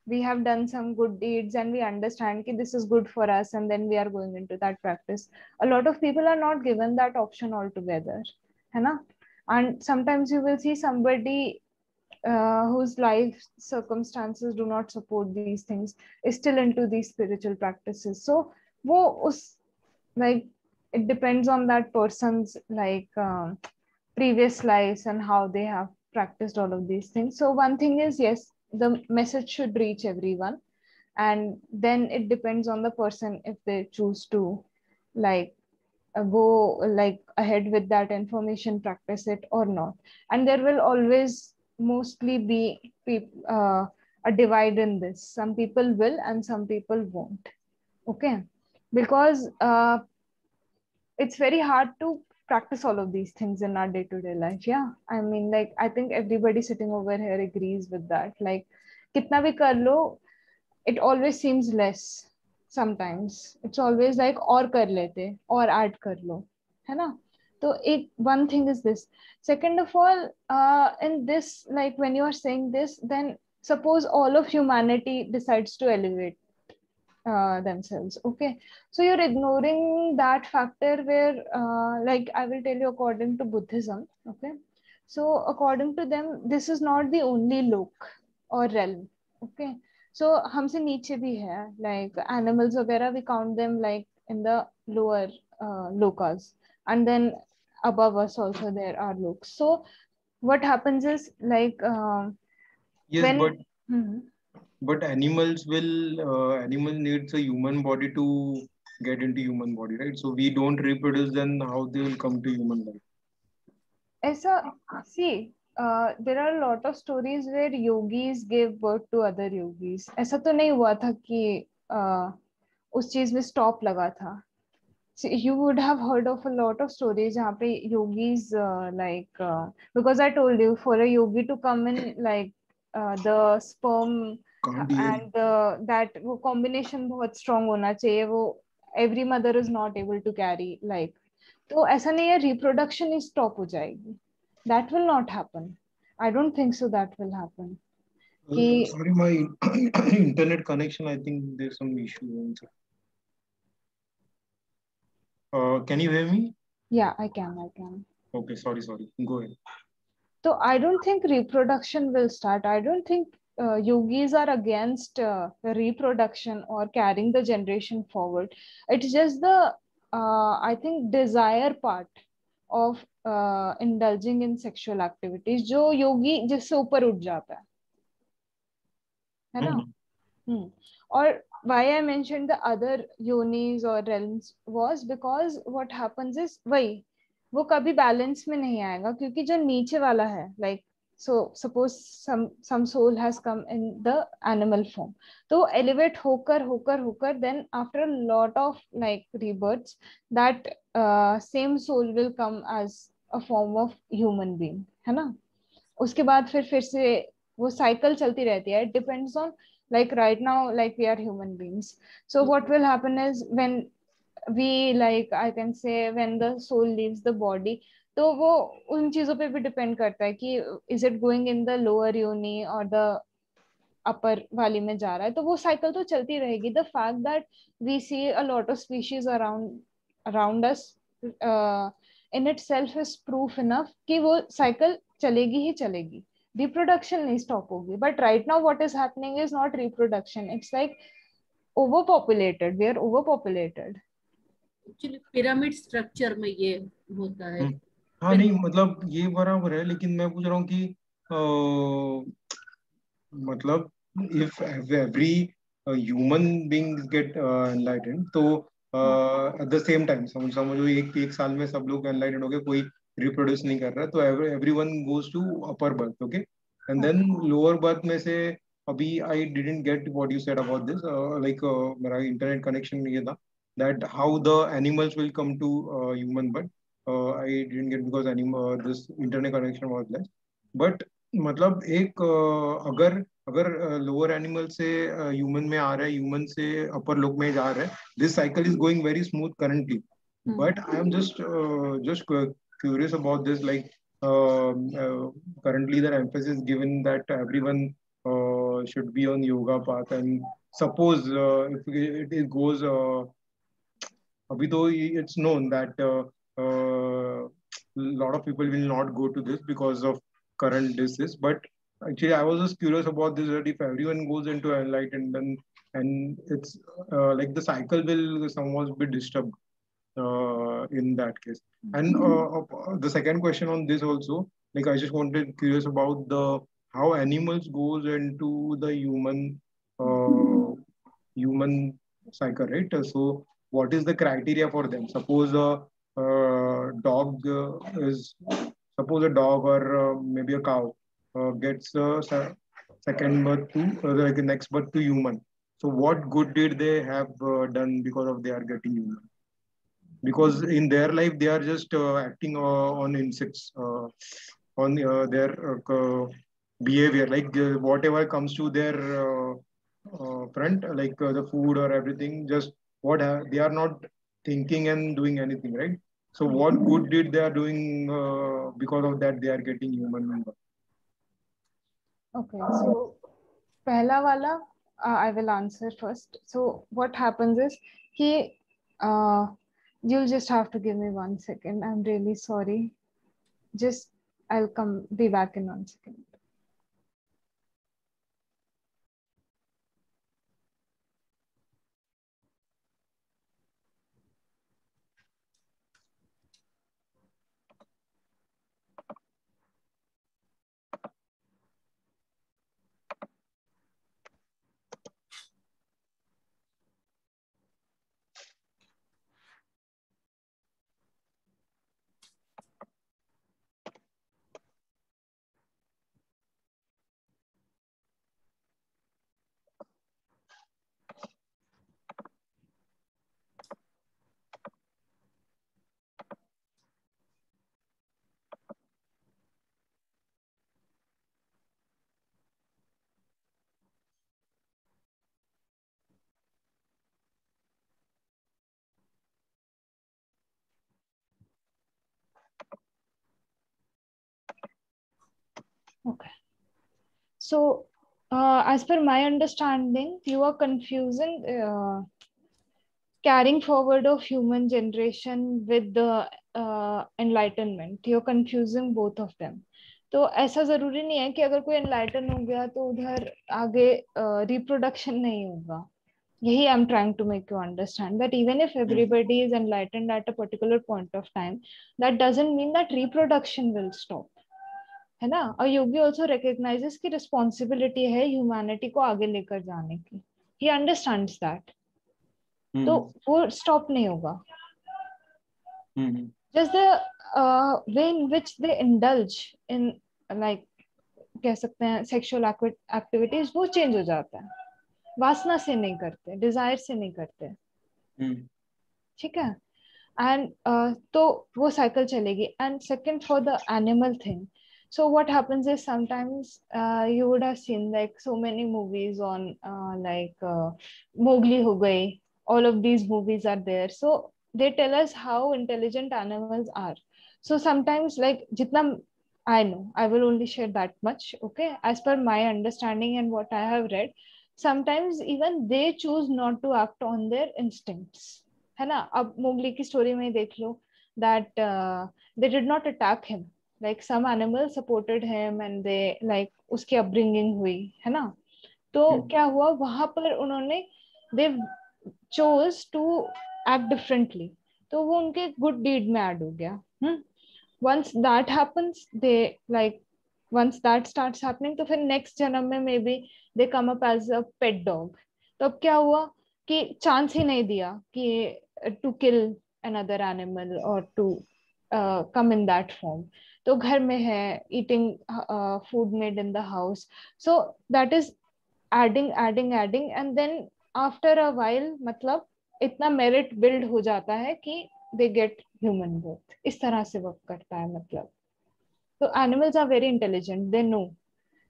A: we have done some good deeds and we understand that this is good for us, and then we are going into that practice. A lot of people are not given that option altogether, है ना? And sometimes you will see somebody whose life circumstances do not support these things is still into these spiritual practices. So wo us, like it depends on that person's like previous lives and how they have practiced all of these things. So one thing is, yes, the message should reach everyone, and then it depends on the person if they choose to like go like ahead with that information, practice it or not. And there will always mostly be a divide in this. Some people will and some people won't. Okay, because it's very hard to practice all of these things in our day-to-day life. Yeah, I mean, like I think everybody sitting over here agrees with that. Like kitna bhi kar lo, it always seems less. Sometimes it's always like or kar lete or add kar lo, hai na? So one thing is this. Second of all, in this, like when you are saying this, then suppose all of humanity decides to elevate themselves. Okay, so you're ignoring that factor where like I will tell you, according to Buddhism, okay, so according to them, this is not the only lok or realm. Okay, so हमसे नीचे भी है, like animals वगैरह, we count them like in the lower lokas, and then above us also there are loks. So what happens is like
D: Yes,
A: when
D: but animals needs a human body to get into human body, right? So we don't reproduce, then how they will come to human life?
A: ऐसा, see, there are a lot of stories where yogis gave birth to other yogis. ऐसा तो नहीं हुआ था कि उस चीज में स्टॉप लगा था. So you would have heard of a lot of stories जहाँ पे yogis because I told you, for a yogi to come in, like the sperm
D: Can't hear.
A: and that वो combination बहुत strong होना चाहिए. वो every mother is not able to carry, like, तो ऐसा नहीं है reproduction ही stop हो जाएगी. That will not happen. I don't think so that will happen. कि
D: Sorry, my internet connection, I think there's some issue. Can you hear me?
A: yeah, I can.
D: Okay, sorry. Go ahead.
A: So I don't think reproduction will start. I don't think yogis are against reproduction or carrying the generation forward. It's just the I think desire part of indulging in sexual activities जो योगी जिससे ऊपर उठ जाता है ना. और why I mentioned the other yonis or realms was because what happens is वही वो कभी बैलेंस में नहीं आएगा क्योंकि जो नीचे वाला है, like, so suppose some soul has come in the animal form, तो elevate होकर then after a lot of like rebirths that same soul will come as a form of human being, है ना. उसके बाद फिर से वो साइकिल चलती रहती है. It depends on, like, right now, like, we are human beings, so what will happen is when we, like, I can say, when the soul leaves the body, तो वो उन चीजों पे भी डिपेंड करता है कि is it going in the lower yoni or the upper वाली में जा रहा है. तो वो साइकिल तो चलती रहेगी. The fact that we see a lot of species around us in itself is proof enough कि वो साइकिल चलेगी ही चलेगी. Reproduction नहीं stop होगी. But right now what is happening is not reproduction. It's like overpopulated. We are overpopulated.
C: Actually pyramid structure में ये होता है.
D: हाँ नहीं, मतलब ये बराबर है, लेकिन मैं पूछ रहा हूँ कि मतलब if every human beings get enlightened, तो at the same time समझो एक साल में सब लोग enlightened हो गए, कोई reproduce नहीं कर रहा, तो everyone goes to upper birth, okay, and then lower birth में से अभी I didn't get what you said about this, मेरा internet connection ये था that how the animals will come to human birth. I didn't get because this internet connection was less. But मतलब एक अगर अगर लोअर एनिमल से human में आ रहा है, ह्यूमन से अपर लोक में जा रहा है, this cycle is going very smooth currently. But I am just curious about this, like currently the emphasis given that everyone should be on yoga path, and suppose if it goes abhi to it's known that lot of people will not go to this because of current disease. But actually, I was just curious about this, that if everyone goes into enlightened, then and it's like the cycle will somewhat be disturbed in that case. And the second question on this also, like I just wanted curious about the how animals goes into the human cycle, right? So what is the criteria for them? Suppose a dog is suppose a dog or maybe a cow gets a second birth to like the next birth to human. So what good did they have done because of they are getting human? Because in their life they are just acting on insects, on their behavior, like whatever comes to their front, like the food or everything, just they are not thinking and doing anything, right? So what good did they are doing because of that they are getting human member?
A: Okay, so पहला वाला I will answer first. So what happens is कि you'll just have to give me 1 second. I'm really sorry. Just I'll be back in 1 second. Okay. So, as per my understanding, you are confusing carrying forward of human generation with the enlightenment. You're confusing both of them. तो ऐसा जरूरी नहीं है कि अगर कोई enlighten हो गया तो उधर आगे रिप्रोडक्शन नहीं होगा. यही I'm trying to make you understand that even if everybody is enlightened at a particular point of time, that doesn't mean that reproduction will stop. है ना. और योगी also recognizes कि responsibility है humanity को आगे लेकर जाने की. He understands that. तो वो स्टॉप नहीं होगा. Just the way in which they indulge in like कह सकते हैं sexual activities वो चेंज हो जाता है. वासना से नहीं करते, डिजायर से नहीं करते. ठीक है. एंड तो वो साइकिल चलेगी. And second for the animal thing, so what happens is sometimes you would have seen like so many movies on like Mowgli ho gayi, all of these movies are there, so they tell us how intelligent animals are. So sometimes like jitna I know, I will only share that much, okay, as per my understanding and what I have read, sometimes even they choose not to act on their instincts, है ना. अब Mowgli की story में ही देख लो that they did not attack him, like some animals supported him and they like उसकी upbringing हुई, है ना. तो क्या हुआ वहां पर उन्होंने they chose to act differently, तो वो उनके good deed में ऐड हो गया. Once that happens, they like once that starts happening, तो फिर next जन्म में maybe they come up as a pet dog. तो अब क्या हुआ कि चांस ही नहीं दिया कि to kill another animal or to come in that form. तो घर में है, eating food made in the house, so that is adding and then after a while मतलब इतना merit build हो जाता है कि they get human birth. इस तरह से वर्क करता है मतलब. So animals are very intelligent, they know,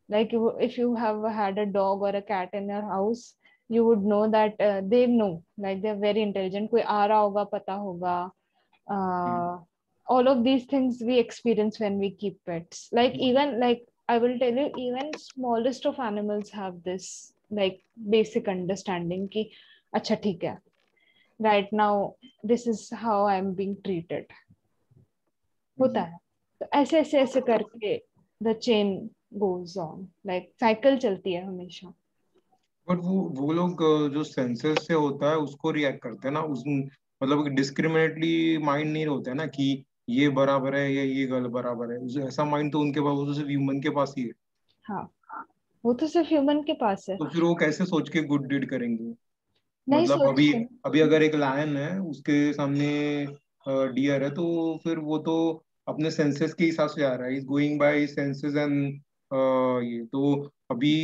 A: like if you have had a dog or a cat in your house, you would know that they know, like they're very intelligent. कोई आ रहा होगा पता होगा. All of these things we experience when we keep pets. Like even like I will tell you, even smallest of animals have this like basic understanding कि अच्छा ठीक है, right now this is how I'm being treated. होता है. तो ऐसे ऐसे ऐसे करके the chain goes on, like cycle चलती है हमेशा.
D: बट वो लोग जो सेंसस से होता है उसको रिएक्ट करते हैं ना, उस मतलब डिस्क्रिमिनेटली माइंड नहीं होता है ना कि ये बराबर है या ये गलत बराबर है. ऐसा माइंड तो उनके पास, वो तो सिर्फ ह्यूमन के पास ही है.
A: हाँ, वो तो सिर्फ ह्यूमन के पास है.
D: तो फिर वो कैसे सोच के गुड डीड करेंगे?
A: नहीं
D: मतलब अभी
A: सोचते.
D: अभी अगर एक लायन है उसके सामने डियर है, तो फिर वो तो अपने सेंसेस के हिसाब से जा रहा है, is going by senses and ये तो अभी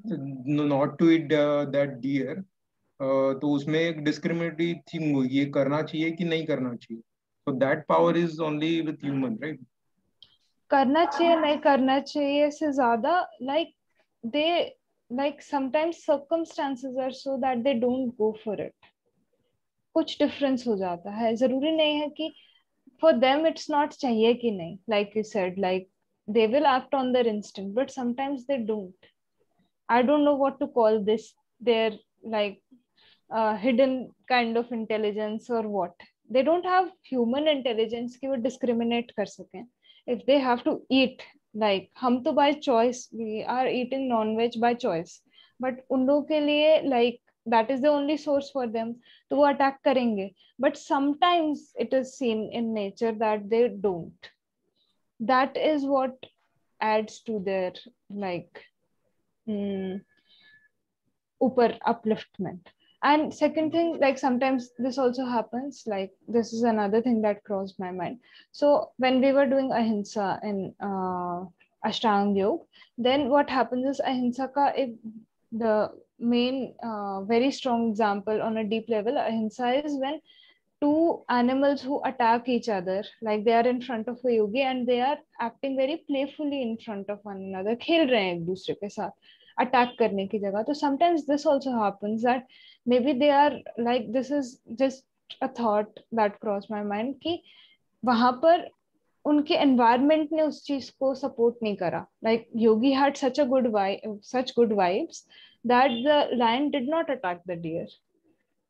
D: not to it that deer, तो उसमें एक डिस्क्रिमिनेटरी थिंग होगी, ये करना चाहिए कि नहीं करना चाहिए. so that power is only with human, right?
A: करना चाहिए नहीं करना चाहिए से ज्यादा like they like sometimes circumstances are so that they don't go for it. कुछ डिफरेंस हो जाता है. जरूरी नहीं है कि for them it's not चाहिए कि नहीं, like you said, like they will act on their instinct but sometimes they don't. I don't know what to call this, their like hidden kind of intelligence or what. They don't have human intelligence कि वो discriminate कर सकें. If they have to eat, like हम तो by choice we are eating non-veg by choice, but उन लोगों के लिए like that is the only source for them, तो वो attack करेंगे. But sometimes it is seen in nature that they don't. That is what adds to their like upper upliftment. And second thing, like sometimes this also happens, like this is another thing that crossed my mind. So when we were doing ahimsa in Ashtanga Yoga, then what happens is ahimsa ka the main very strong example on a deep level, ahimsa is when two animals who attack each other, like they are in front of a yogi and they are acting very playfully in front of one another, खेल रहे हैं एक दूसरे के साथ attack करने की जगह. तो sometimes this also happens that maybe they are like, this is just a thought that crossed my mind कि वहां पर उनके एनवायरनमेंट ने उस चीज को सपोर्ट नहीं करा. Like yogi had such good vibes that the lion did not attack the deer.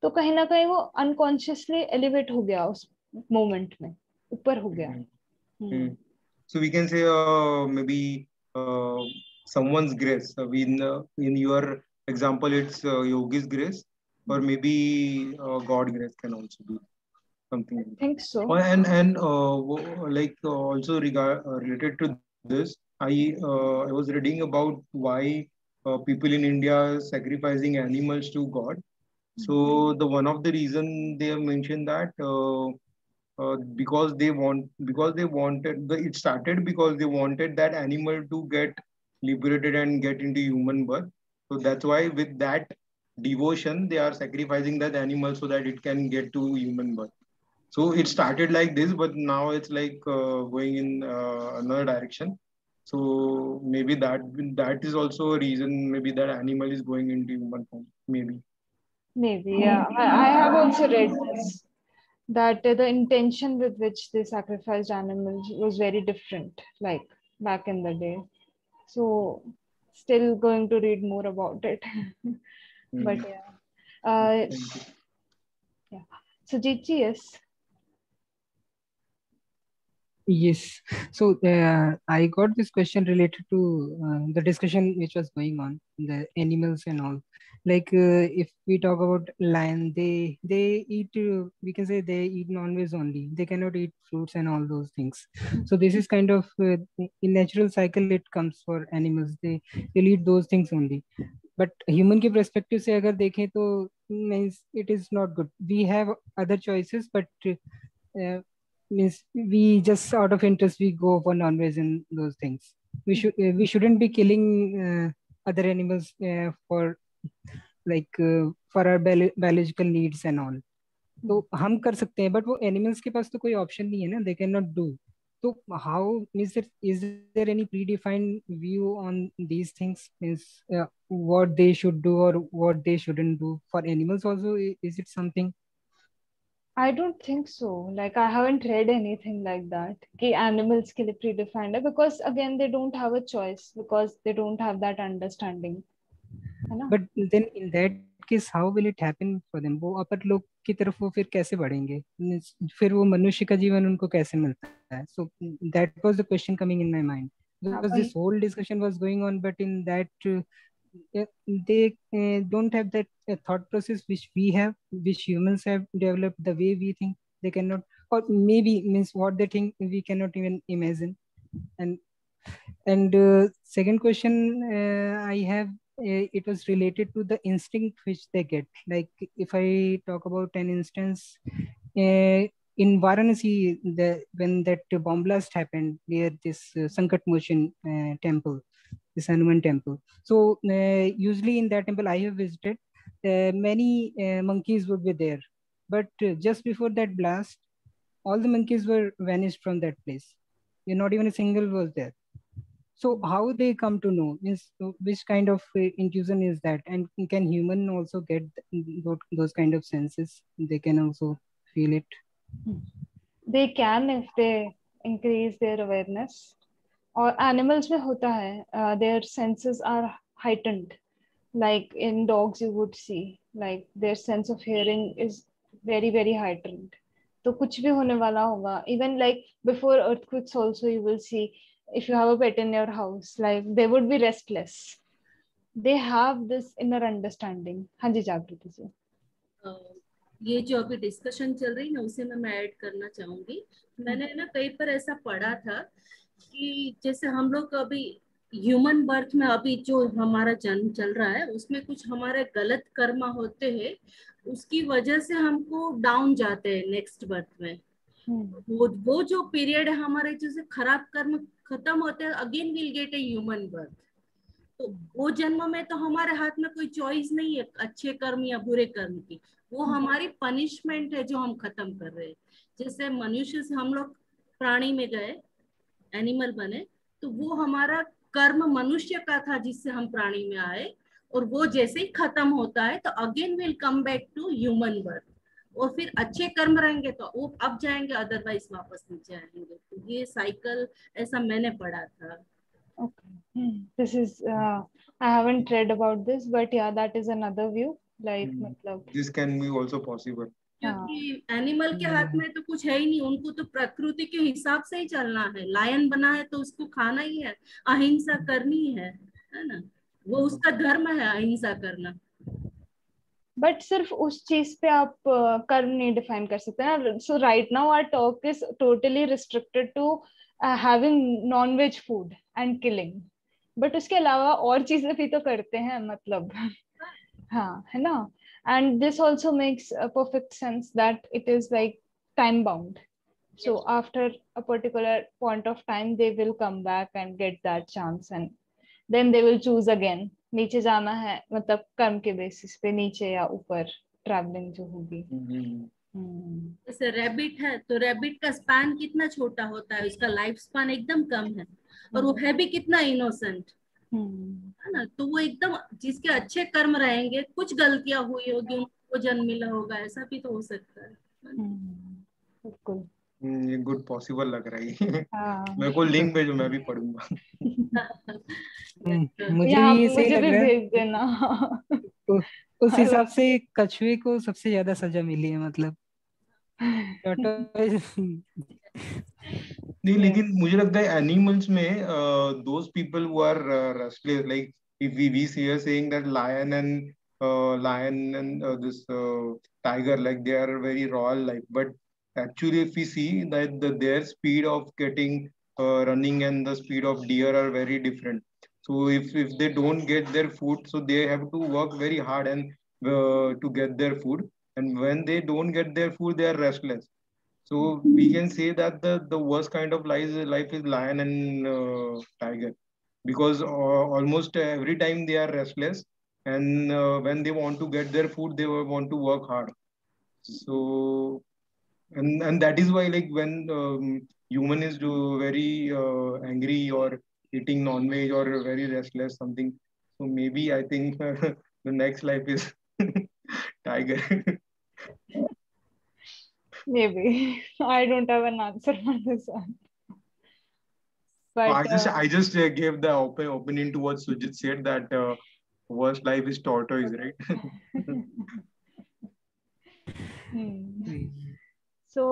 A: तो कहीं ना कहीं वो अनकॉन्शियसली एलिवेट हो गया उस मोमेंट में, ऊपर हो गया.
D: So we can say maybe someone's grace. In your example, it's yogi's grace, or maybe God grace can also be something.
A: I think so.
D: And like also related to this, I was reading about why people in India are sacrificing animals to God. So the one of the reason they have mentioned that. Because they wanted it started because they wanted that animal to get liberated and get into human birth. So that's why with that devotion they are sacrificing that animal so that it can get to human birth. So it started like this, but now it's like going in another direction. So maybe that is also a reason. Maybe that animal is going into human form.
A: Maybe, yeah. I have also read this, that the intention with which they sacrificed animals was very different, like back in the day. So still going to read more about it. But yeah. Yeah. So Jichi, yes.
E: Yes. So I got this question related to the discussion which was going on, the animals and all. Like if we talk about lion, they eat. We can say they eat non-veg only. They cannot eat fruits and all those things. So this is kind of in natural cycle it comes for animals. They eat those things only. But human के perspective से अगर देखें तो means it is not good. We have other choices, but means we just out of interest we go for non-veg and those things. We shouldn't be killing other animals for like for our biological needs and all. तो हम कर सकते हैं, but वो animals के पास तो कोई option नहीं है ना, they cannot do. So how is there any predefined view on these things? Is what they should do or what they shouldn't do for animals also? Is it something?
A: I don't think so. Like I haven't read anything like that. कि animals के लिए predefined है, because again they don't have a choice because they don't have that understanding. है ना?
E: But then in that case, how will it happen for them? वो अपर लोग की तरफ वो फिर कैसे बढ़ेंगे? फिर वो मनुष्य का जीवन उनको कैसे मिलता है? So that was the question coming in my mind. Because this whole discussion was going on, but in that they don't have that thought process which we have, which humans have developed the way we think. They cannot, or maybe means what they think we cannot even imagine. And second question I have, it was related to the instinct which they get. Like if I talk about an instance, in Varanasi, when that bomb blast happened near this Sankat Motion temple, this Hanuman temple. So usually in that temple I have visited, many monkeys would be there. But just before that blast, all the monkeys were vanished from that place. Not even a single was there. So how they come to know? Means which kind of intuition is that? And can human also get those kind of senses? They can also feel it.
A: They can if they increase their awareness. और animals में होता है, their senses are heightened. Like in dogs you would see, like their sense of hearing is very very heightened. तो कुछ भी होने वाला होगा. Even like before earthquakes also you will see, if you have a pet in your house, like they would be restless. They have this inner understanding. हाँ जी जागृति जी.
C: ये जो अभी डिस्कशन चल रही है उसे मैं ऐड करना चाहूंगी. मैंने ना कहीं पर ऐसा पढ़ा था कि जैसे हम लोग अभी ह्यूमन बर्थ में अभी जो हमारा जन्म चल रहा है उसमें कुछ हमारे गलत कर्म होते हैं, उसकी वजह से हमको डाउन जाते हैं नेक्स्ट बर्थ में. वो जो पीरियड है हमारे जैसे खराब कर्म खत्म होते हैं, again will get a human birth. तो वो जन्म में तो हमारे हाथ में कोई चॉइस नहीं है अच्छे कर्म या बुरे कर्म की. वो हमारी पनिशमेंट है जो हम खत्म कर रहे हैं. जैसे मनुष्य से हम लोग प्राणी में गए, एनिमल बने, तो वो हमारा कर्म मनुष्य का था जिससे हम प्राणी में आए, और वो जैसे ही खत्म होता है तो again will come back to human birth. और फिर अच्छे कर्म रहेंगे तो वो अब जाएंगे, अदरवाइज वापस नीचे आएंगे। तो ये साइकिल ऐसा मैंने पढ़ा था।
A: Okay. This is I haven't read about this, but yeah, that is another view. Like, मतलब
D: This can be also possible.
C: क्योंकि एनिमल के हाथ में तो कुछ है ही नहीं, उनको तो प्रकृति के हिसाब से ही चलना है। लायन बना है तो उसको खाना ही है, अहिंसा करनी है ना, वो उसका धर्म है अहिंसा करना।
A: बट सिर्फ उस चीज पे आप कर्म नहीं डिफाइन कर सकते ना। So right now our talk is totally restricted to having non veg food and killing, but उसके अलावा और चीजें भी तो करते हैं, मतलब हाँ, है ना। And this also makes perfect sense that it is like time bound. So after a particular point of time, they will come back and get that chance, and then they will choose again. नीचे जाना है, मतलब कर्म के basis पे नीचे या ऊपर ट्रैवलिंग जो होगी.
C: जैसे रैबिट है तो रैबिट का स्पैन कितना छोटा होता है, उसका लाइफ स्पैन एकदम कम है, और वो है भी कितना इनोसेंट, है ना। तो वो एकदम, जिसके अच्छे कर्म रहेंगे, कुछ गलतियां हुई होगी, उनको जन्म मिला होगा, ऐसा भी तो हो सकता है।
A: बिल्कुल.
D: ये गुड पॉसिबल लग रहा है. मेरे को लिंक भेजो, मैं भी पढ़ूंगा.
E: मुझे भी ये सही
A: मुझे
E: लग
A: भी
E: रहा है.
A: भेज देना.
E: तो उस हिसाब से कछुए को सबसे ज्यादा सजा मिली है, मतलब
D: नहीं, लेकिन मुझे लगता है एनिमल्स में those people who are restless, like if we see are saying that lion and this tiger, like they are very royal like, but actually if we see that their speed of getting running and the speed of deer are very different. So if they don't get their food, so they have to work very hard and to get their food, and when they don't get their food, they are restless. So we can say that the worst kind of life is lion and tiger, because almost every time they are restless, and when they want to get their food, they want to work hard. So and that is why, like, when human is very angry or eating non-veg or very restless something, so maybe I think the next life is tiger.
A: Maybe. I don't have an answer for this one. But
D: I just gave the opinion to what Sujit said, that worst life is tortoise, right?
A: So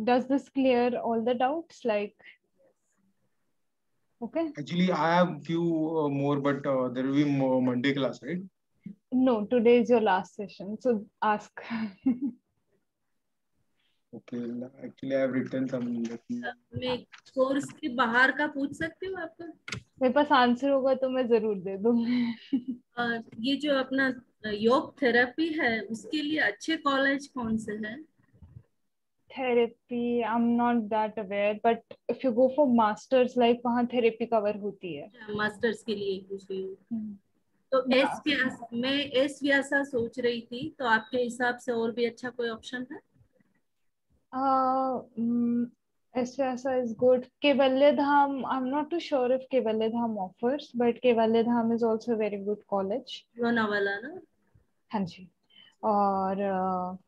A: does this clear all the doubts? Like, okay.
D: Actually, I have few more, but there will be more Monday class, right?
A: No, today is your last session, so ask.
D: Okay, actually I have written some.
C: मैं course के बाहर का पूछ सकती हूँ आपका?
A: मेरे पास answer होगा तो मैं जरूर दे दूंगी.
C: ये जो अपना योग थेरेपी है, उसके लिए अच्छे कॉलेज कौन से हैं?
A: Therapy, I'm not that aware, but if you go for masters, like वहाँ therapy cover होती है.
C: मास्टर्स के लिए पूछ रही हूँ. तो मैं एस व्यासा सोच रही थी, तो आपके हिसाब से और भी अच्छा कोई ऑप्शन है?
A: SVSA is good. Kaivalya Dham, I'm not too sure if Kaivalya Dham offers, but Kaivalya Dham is also a very good college.
C: Lonavala ना?
A: हाँ जी. और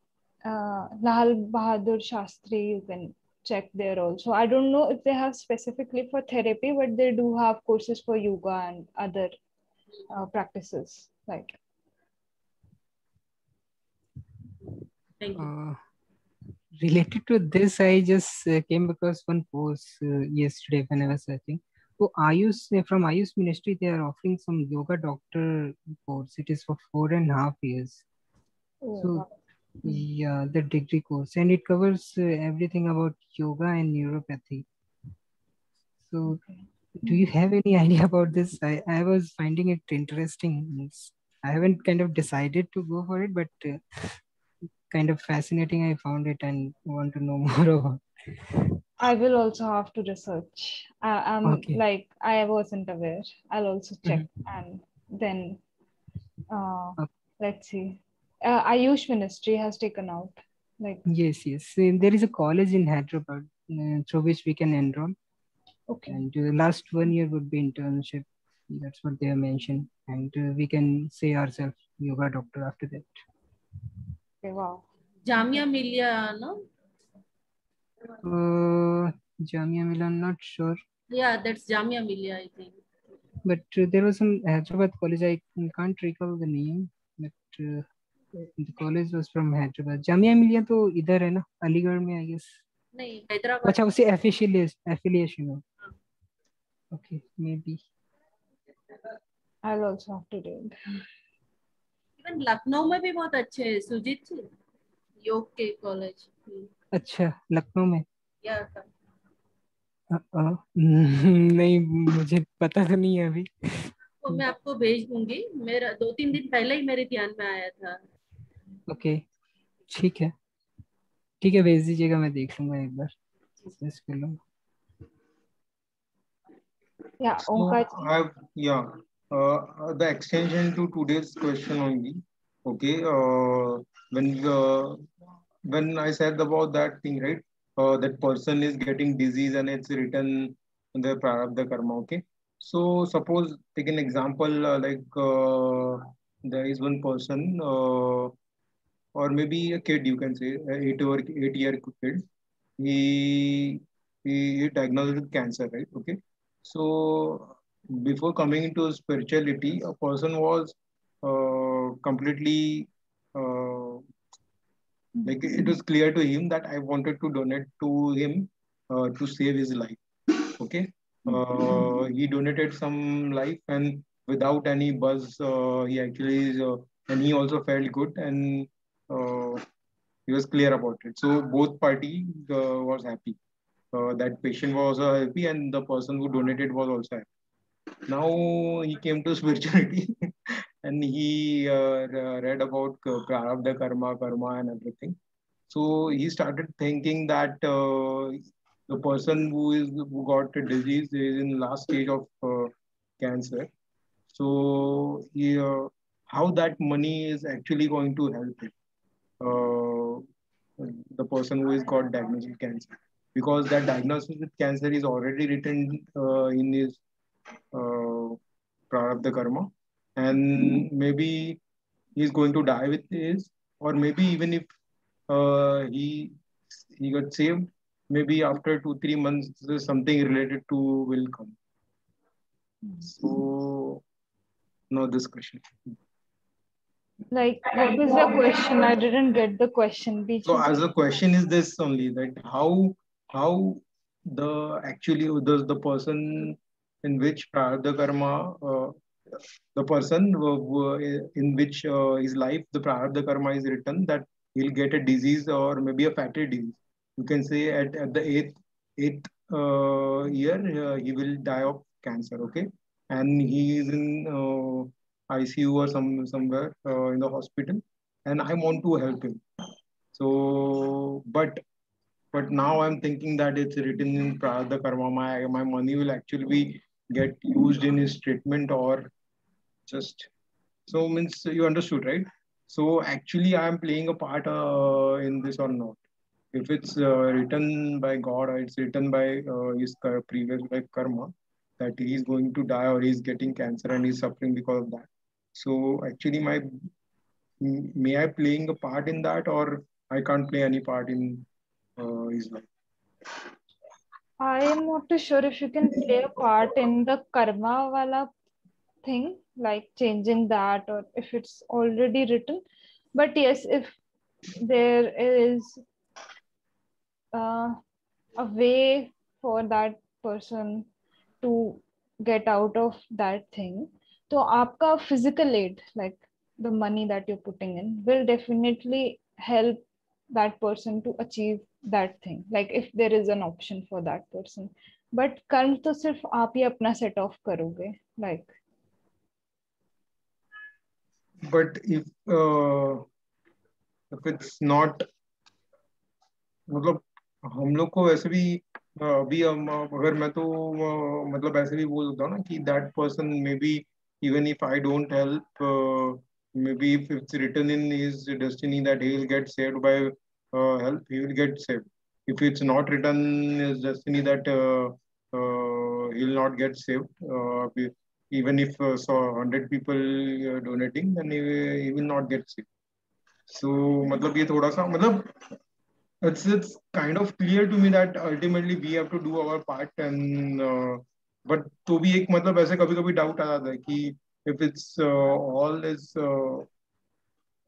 A: Lal Bahadur Shastri, you can check there also. I don't know if they have specifically for therapy, but they do have courses for yoga and other practices. Right.
C: Thank you.
E: Related to this, I just came across one post yesterday when I was searching. So Ayush, from Ayush Ministry, they are offering some yoga doctor course. It is for 4.5 years.
A: Oh,
E: So
A: wow.
E: yeah, the degree course, and it covers everything about yoga and neuropathy. So do you have any idea about this? I was finding it interesting. I haven't kind of decided to go for it, but kind of fascinating. I found it and want to know more about.
A: I will also have to research. I'm
E: Okay.
A: like, I wasn't aware. I'll also check and then
E: Okay.
A: let's see. Ayush Ministry has taken out. Like,
E: Yes. There is a college in Hyderabad through which we can enroll.
A: okay.
E: And the last 1 year would be internship. That's what they have mentioned. And we can say ourselves yoga doctor after that.
A: Okay, wow.
C: Jamia Millia, no?
E: Jamia Millia, I'm not sure.
C: Yeah, that's Jamia Millia, I think.
E: But there was some Hyderabad college. I can't recall the name, but the college was from Hyderabad. Jamia Millia तो इधर है ना, अलीगढ़ में, I guess.
C: नहीं, हैदराबाद.
E: अच्छा, उसे affiliation हो. Okay, maybe.
A: I'll also have to read.
C: Even Lucknow में भी बहुत अच्छे हैं, सुजीत जी, योग के कॉलेज.
E: अच्छा, लखनऊ में.
C: या
E: नहीं, मुझे पता तो नहीं है अभी.
C: तो मैं आपको भेज दूंगी. मेरा 2-3 दिन पहले ही मेरे ध्यान में आया था.
E: ओके, ठीक है, भेज दीजिएगा, मैं देख लूंगा एक बार. Just कर लूंगा.
A: Yeah,
D: So
A: Omkar.
D: the extension to today's question only. Okay, when I said about that thing, right? That person is getting disease and it's written in the prarabdha karma. Okay, so suppose take an example there is one person or maybe a kid, you can say, a 8-year kid. He diagnosed with cancer, right? Okay, so before coming into spirituality, a person was completely like it was clear to him that I wanted to donate to him to save his life. Okay, he donated some life and without any buzz, he actually and he also felt good and he was clear about it. So both party was happy. That patient was also happy and the person who donated was also happy. Now he came to spirituality and he read about prarabdha karma and everything. So he started thinking that the person who got a disease is in last stage of cancer. So how that money is actually going to help him, the person who has got diagnosed with cancer, because that diagnosis with cancer is already written in his prarabdha karma, and maybe he's going to die with this, or maybe even if he got saved, maybe after 2-3 months something related to will come. So no discussion.
A: Like, what was your question? I didn't get the question.
D: So as a question is this only, that how the actually does the person in which prarabdha karma the person in which his life the prarabdha karma is written that he'll get a disease or maybe a fatal disease. You can say at the eighth year he will die of cancer. Okay, and he is in ICU or somewhere in the hospital, and I want to help him. So, but now I'm thinking that it's written in prarabdha karma. My money will actually be get used in his treatment or just so means you understood, right? So actually, I am playing a part in this or not. If it's written by God or it's written by his previous life karma that he's going to die or he's getting cancer and he's suffering because of that. So actually, may I playing a part in that or I can't play any part in his life?
A: I am not too sure if you can play a part in the karma wala thing, like changing that, or if it's already written. But yes, if there is a way for that person to get out of that thing, तो आपका physical aid, like the money that you're putting in, will definitely help that person to achieve that thing, like if there is an option for that person. But कर्म तो सिर्फ आप ही अपना set off करोगे, like.
D: But if it's not, मतलब हम लोग को वैसे भी अभी अगर मैं तो मतलब ऐसे भी बोल सकता हूँ ना कि that person maybe even if I don't help, maybe if it's written in his destiny that he will get saved by help, he will get saved. If it's not written in his destiny that he will not get saved, even if so 100 people donating, then he will not get saved. So मतलब ये थोड़ा सा मतलब it's kind of clear to me that ultimately we have to do our part and but तो भी एक मतलब ऐसे कभी कभी डाउट आ जाता है कि if it's all is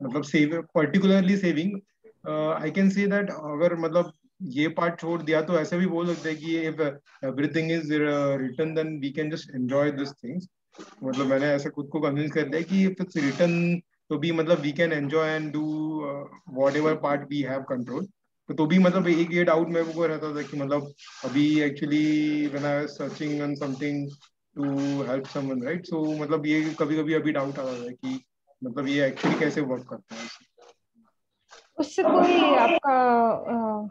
D: मतलब save particularly saving I can say that अगर मतलब ये पार्ट छोड़ दिया तो ऐसे भी बोल सकते हैं कि if everything is written then we can just enjoy this things मतलब मैंने ऐसे खुद को कन्विंस कर दिया कि इफ इट्स रिटन तो भी मतलब we can enjoy and do whatever part we have control तो भी मतलब एक ये डाउट मेरे को रहता था कि मतलब अभी actually when I was searching on something to help someone right so मतलब ये कभी कभी अभी डाउट आता था कि मतलब ये एक्चुअली कैसे वर्क करता है
A: उससे कोई आपका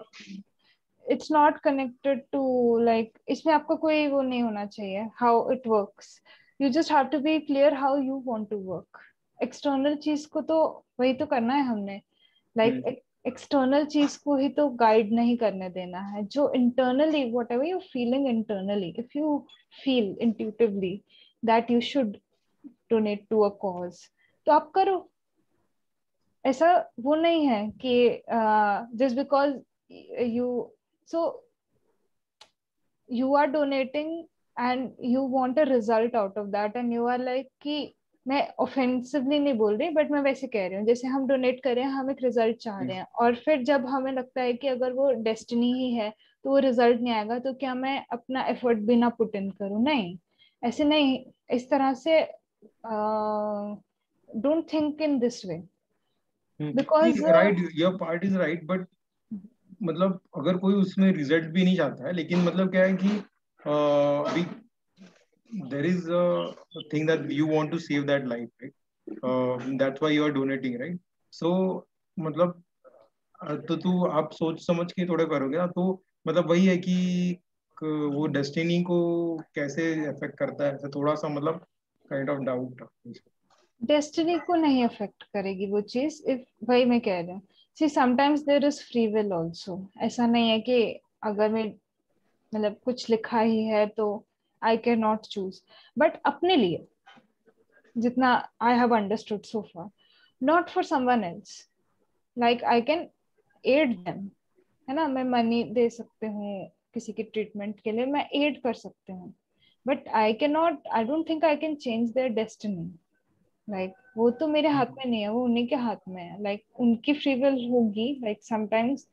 A: it's not connected to like इसमें आपका कोई वो नहीं होना चाहिए how it works you just have to be clear how you want to work external चीज को तो वही तो करना है हमने लाइक एक्सटर्नल चीज को ही तो गाइड नहीं करने देना है जो internally whatever you feeling internally if you feel intuitively that you should donate to a cause तो आप करो ऐसा वो नहीं है कि just because you so you are donating and you want a result out of that and you are like कि मैं ऑफेंसिवली नहीं बोल रही बट मैं वैसे कह रही हूँ जैसे हम डोनेट कर रहे हैं हम एक रिजल्ट चाह रहे हैं और फिर जब हमें लगता है कि अगर वो डेस्टिनी ही है तो वो रिजल्ट नहीं आएगा तो क्या मैं अपना एफर्ट भी ना पुट इन करूँ नहीं ऐसे नहीं इस तरह से don't think in this way because
D: right your part is right but मतलब अगर कोई उसमें रिजल्ट भी नहीं चाहता है लेकिन मतलब क्या है कि अभी there is a thing that you want to save that life right that's why you are donating right so मतलब तो तू आप सोच समझ के थोड़ा करोगे ना तो मतलब वही है कि वो डेस्टिनी को कैसे अफेक्ट करता है ऐसा थोड़ा सा मतलब काइंड ऑफ डाउट
A: डेस्टिनी को नहीं अफेक्ट करेगी वो चीज इफ वही मैं कह रही हूँ see sometimes there is free will also ऐसा नहीं है कि अगर मैं मतलब कुछ लिखा ही है तो I can not choose but अपने लिए जितना I have understood so far not for someone else like I can add them है ना मैं मनी दे सकते हूँ किसी के ट्रीटमेंट के लिए मैं एड कर सकते हूँ but I can not I don't think I can change their destiny like वो तो मेरे हाथ में नहीं है वो उन्हीं के हाथ में है लाइक उनकी फ्री विल होगी like sometimes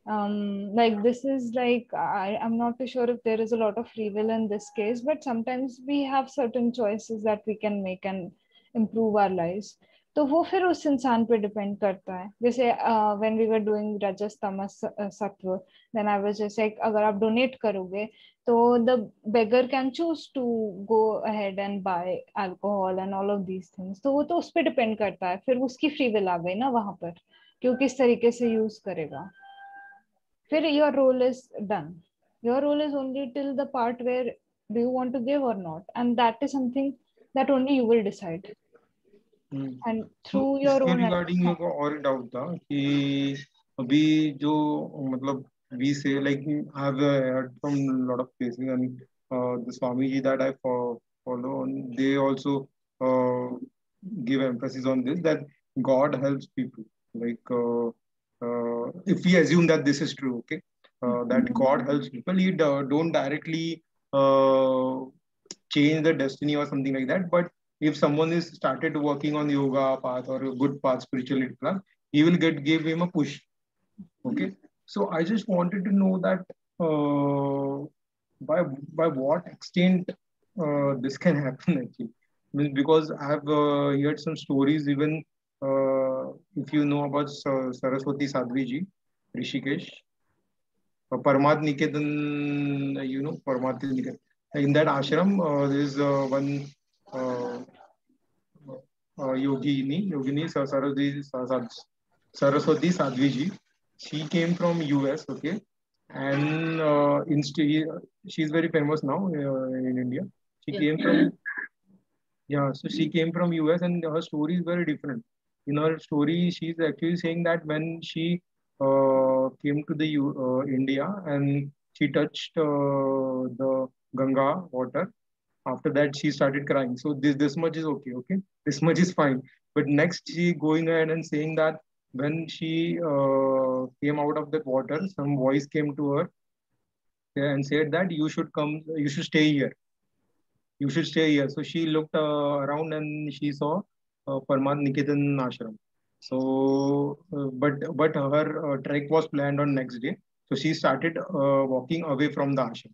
A: like this is like I'm not too sure if there is a lot of free will in this case but sometimes we have certain choices that we can make and improve our lives तो वो फिर उस इंसान पे depend करता है जैसे when we were doing रजस तमस सत्व देन आई वाज जैसे अगर आप डोनेट करोगे तो the beggar can choose to go ahead and buy alcohol and all of these things तो वो तो उस पर डिपेंड करता है फिर उसकी फ्री विल आ गई ना वहां पर कि वो किस तरीके से यूज करेगा फिर your role is done your role is only till the part where do you want to give or not and that is something that only you will decide and
D: तो
A: through your
D: इसके
A: own
D: regarding मेरे को और doubt था कि अभी जो मतलब we say like I have heard from a lot of places and the Swamiji that I follow and they also give emphasis on this that God helps people like if we assume that this is true okay that God helps people he don't directly change the destiny or something like that but if someone is started working on yoga path or a good path spirituality path he will give him a push okay so I just wanted to know that uh, by by what extent this can happen actually because I have heard some stories even if you know about Saraswati Sadhvi ji Rishikesh Parmat Niketan you know Parmat Niketan in that ashram there is one uh, Yogini Saraswati Sadhviji. She came from US, okay, and she's very famous now in India. She came from so she came from US, and her story is very different. In her story, she's actually saying that when she came to the India and she touched the Ganga water, after that she started crying so this much is okay this much is fine but next she going ahead and saying that when she came out of that water, some voice came to her and said that you should come, you should stay here, you should stay here. So she looked around and she saw Parmat Niketan ashram. So, but her trek was planned on next day. So she started walking away from the ashram.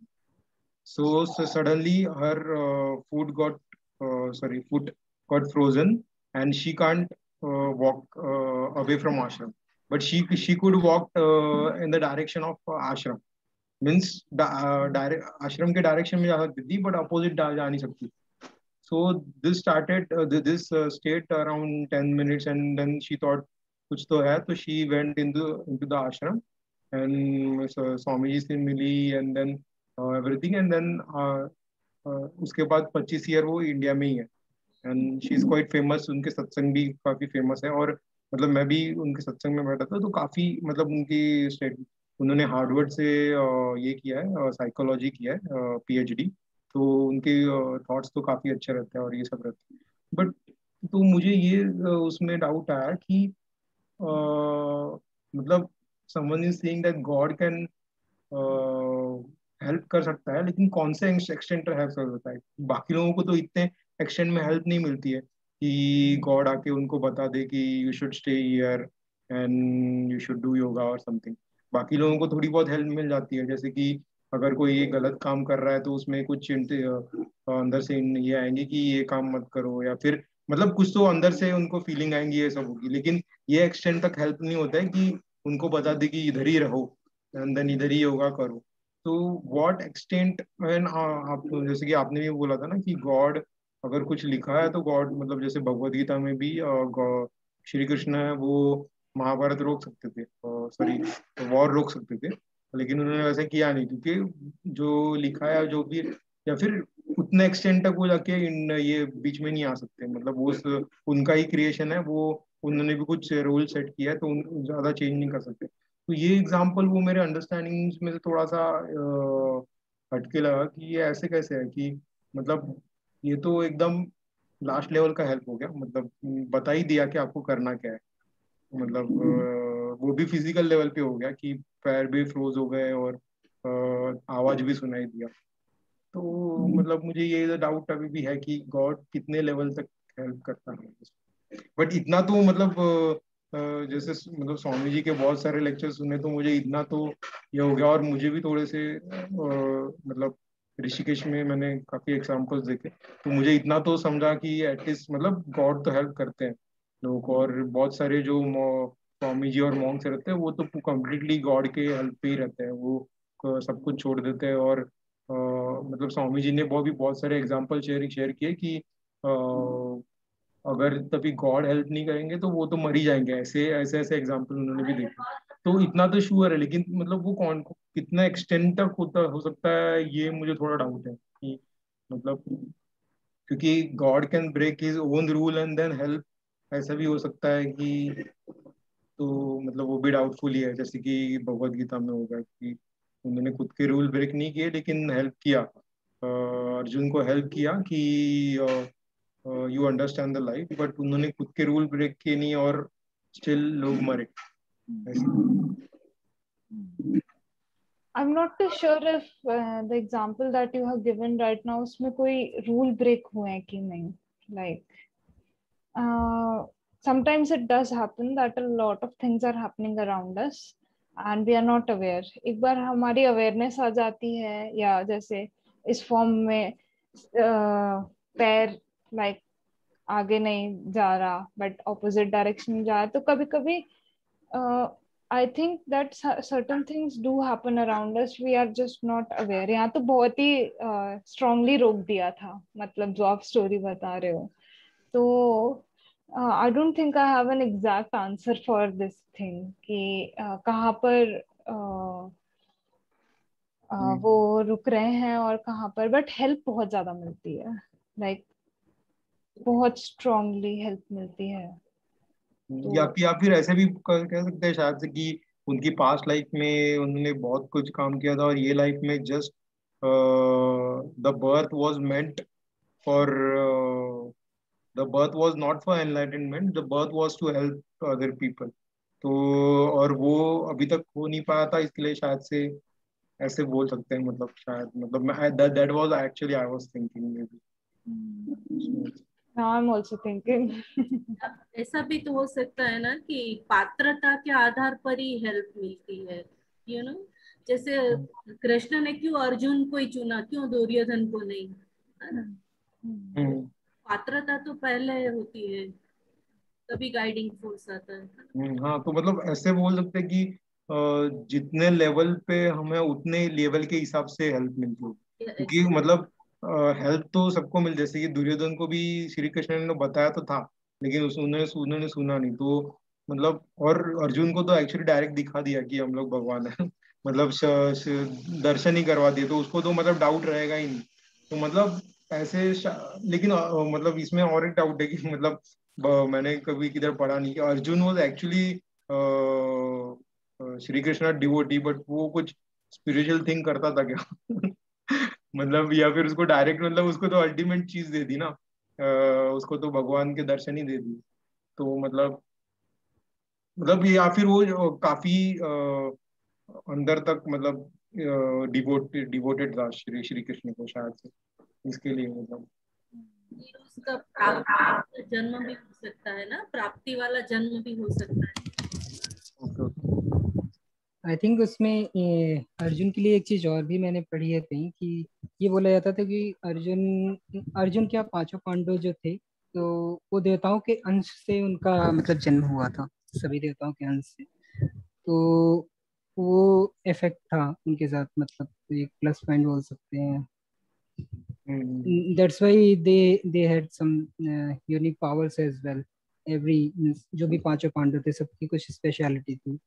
D: So suddenly her foot got frozen, and she can't walk away from ashram. But she could walk in the direction of ashram. Means direct ashram के direction में जा सकती थी, but opposite जा नहीं सकती. So this started this stayed around 10 minutes, and then she thought कुछ तो है, तो she went into the ashram, and so Swami ji से मिली, and then everything, and then उसके बाद 25 ईयर वो इंडिया में ही है, and she is quite famous. उनके सत्संग भी काफी फेमस है, और मतलब मैं भी उनके सत्संग में बैठा था, तो काफी मतलब उनकी स्टेट, उन्होंने हार्वर्ड से ये किया है, साइकोलॉजी किया है, पीएचडी. तो उनके थॉट्स तो काफी अच्छे रहते हैं और ये सब रहते हैं. बट तो मुझे ये उसमें डाउट आया कि मतलब someone is saying that God can help कर सकता है, लेकिन कौन से एक्सटेंट पर हेल्प कर सकता है? बाकी लोगों को तो इतने एक्सटेंट में हेल्प नहीं मिलती है कि गॉड आके उनको बता दे कि you should stay here and you should do yoga और समथिंग. बाकी लोगों को थोड़ी बहुत हेल्प मिल जाती है, जैसे कि अगर कोई ये गलत काम कर रहा है तो उसमें कुछ अंदर से ये आएंगे कि ये काम मत करो, या फिर मतलब कुछ तो अंदर से उनको फीलिंग आएंगी, ये सब होगी. लेकिन ये एक्सटेंट तक हेल्प नहीं होता है कि उनको बता दे कि इधर ही रहो एंड देन इधर ही योगा करो. तो व्हाट एक्सटेंट, एंड आप जैसे कि आपने भी बोला था ना कि गॉड अगर कुछ लिखा है तो गॉड, मतलब जैसे भगवत गीता में भी श्री कृष्ण है वो महाभारत रोक सकते थे, सॉरी वॉर रोक सकते थे, लेकिन उन्होंने वैसा किया नहीं, क्योंकि जो लिखा है जो भी, या फिर उतने एक्सटेंट तक वो जाके इन ये बीच में नहीं आ सकते. मतलब वो उनका ही क्रिएशन है वो, उन्होंने भी कुछ रूल सेट किया है, तो ज्यादा चेंज नहीं कर सकते. तो ये एग्जांपल वो मेरे अंडरस्टैंडिंग में से थोड़ा सा हटके लगा कि ये ऐसे कैसे है कि मतलब ये तो एकदम लास्ट लेवल का हेल्प हो गया. मतलब बता ही दिया कि आपको करना क्या है. मतलब वो भी फिजिकल लेवल पे हो गया कि पैर भी फ्रोज हो गए और आवाज भी सुनाई दिया. तो मतलब मुझे ये डाउट अभी भी है कि गॉड कितने लेवल तक हेल्प करता है. बट इतना तो मतलब जैसे मतलब स्वामी जी के बहुत सारे लेक्चर सुने, तो मुझे इतना तो ये हो गया. और मुझे भी थोड़े से मतलब ऋषिकेश में मैंने काफी एग्जांपल्स देखे, तो मुझे इतना तो समझा कि एटलीस्ट मतलब गॉड तो हेल्प करते हैं लोगों को. और बहुत सारे जो स्वामी जी और मॉन्क्स रहते हैं वो तो कम्प्लीटली गॉड के हेल्प पे ही रहते हैं. वो सब कुछ छोड़ देते हैं. और मतलब स्वामी जी ने बहुत सारे एग्जाम्पल शेयर किए कि अगर तभी गॉड हेल्प नहीं करेंगे तो वो तो मर ही जाएंगे. ऐसे ऐसे ऐसे एग्जाम्पल उन्होंने भी देखे. तो इतना तो श्योर है, लेकिन मतलब वो कौन कितना एक्सटेंड तक होता हो सकता है, ये मुझे थोड़ा डाउट है कि मतलब, क्योंकि God can break his own rule and then help, ऐसा भी हो सकता है कि, तो मतलब वो भी डाउटफुल ही है. जैसे कि भगवत गीता में होगा कि उन्होंने खुद के रूल ब्रेक नहीं किए लेकिन हेल्प किया, अर्जुन को हेल्प किया कि you understand the life, but उन्होंने खुद के रूल ब्रेक किए नहीं और स्टिल लोग मरे.
A: I'm not too sure if the example that you have given right now उसमें कोई rule break हुए हैं कि नहीं. Like sometimes it does happen that a lot of things are happening around us and we are not aware. एक बार हमारी awareness आ जाती है, या जैसे इस फॉर्म में पैर like आगे नहीं जा रहा बट ऑपोजिट डायरेक्शन में जा रहा है, तो कभी कभी I think that certain things do happen around us, we are just not aware. यहाँ तो बहुत ही strongly रोक दिया था, मतलब जो आप स्टोरी बता रहे हो. तो I don't think I have an exact answer for this thing कि कहाँ पर वो रुक रहे हैं और कहाँ पर, बट हेल्प बहुत ज्यादा मिलती है. लाइक बहुत स्ट्रांगली हेल्प मिलती है.
D: या फिर ऐसे भी कह सकते हैं शायद से कि उनकी पास्ट लाइफ में उन्होंने बहुत कुछ काम किया था, और ये लाइफ में just the birth was meant for, the birth was not for enlightenment, the birth was to help other people. तो और वो अभी तक हो नहीं पाया था, इसके लिए शायद से ऐसे बोल सकते हैं, मतलब शायद, मतलब मैं that was actually I was thinking may be.
A: Now I'm also thinking.
C: अब ऐसा भी तो हो सकता है ना कि पात्रता के आधार पर ही हेल्प मिलती है, यू नो। जैसे कृष्ण ने क्यों अर्जुन को ही चुना, क्यों दुर्योधन को नहीं, है ना। तो पात्रता तो पहले होती है, तभी गाइडिंग फोर्स आता है।
D: हाँ, तो मतलब ऐसे बोल सकते हैं कि जितने लेवल पे हमें उतने लेवल के हिसाब से हेल्प मिलती है, क्योंकि मतलब हेल्प तो सबको मिल, जैसे कि दुर्योधन को भी श्री कृष्ण ने बताया तो था, लेकिन उन्होंने सुना नहीं, तो मतलब और अर्जुन को तो एक्चुअली डायरेक्ट दिखा दिया कि हम लोग भगवान है मतलब दर्शन ही करवा दिए, तो उसको तो मतलब डाउट रहेगा ही नहीं। तो मतलब ऐसे लेकिन मतलब इसमें और एक डाउट है कि मतलब मैंने कभी किधर पढ़ा नहीं कि Arjun was actually Shri Krishna devotee, but वो कुछ स्पिरिचुअल थिंग करता था क्या मतलब, या फिर उसको डायरेक्ट, मतलब उसको तो अल्टीमेट चीज दे दी ना, उसको तो भगवान के दर्शन ही दे दी। तो मतलब या फिर वो काफी अंदर तक, मतलब डिवोटेड था श्री श्री कृष्ण को शायद से, इसके लिए मतलब।
C: ये उसका प्राप्ति जन्म भी हो सकता है ना, प्राप्ति वाला जन्म भी हो सकता है।
E: आई थिंक उसमें अर्जुन के लिए एक चीज और भी मैंने पढ़ी है कहीं कि ये बोला जाता था कि अर्जुन अर्जुन क्या पांचों पांडव जो थे, तो वो देवताओं के अंश से उनका मतलब जन्म हुआ था, सभी देवताओं के अंश से। तो वो इफेक्ट था उनके साथ, मतलब एक प्लस पॉइंट बोल सकते हैं। That's why they had some unique powers as well. Every जो भी पांचों पांडव थे सबकी कुछ स्पेशलिटी थी।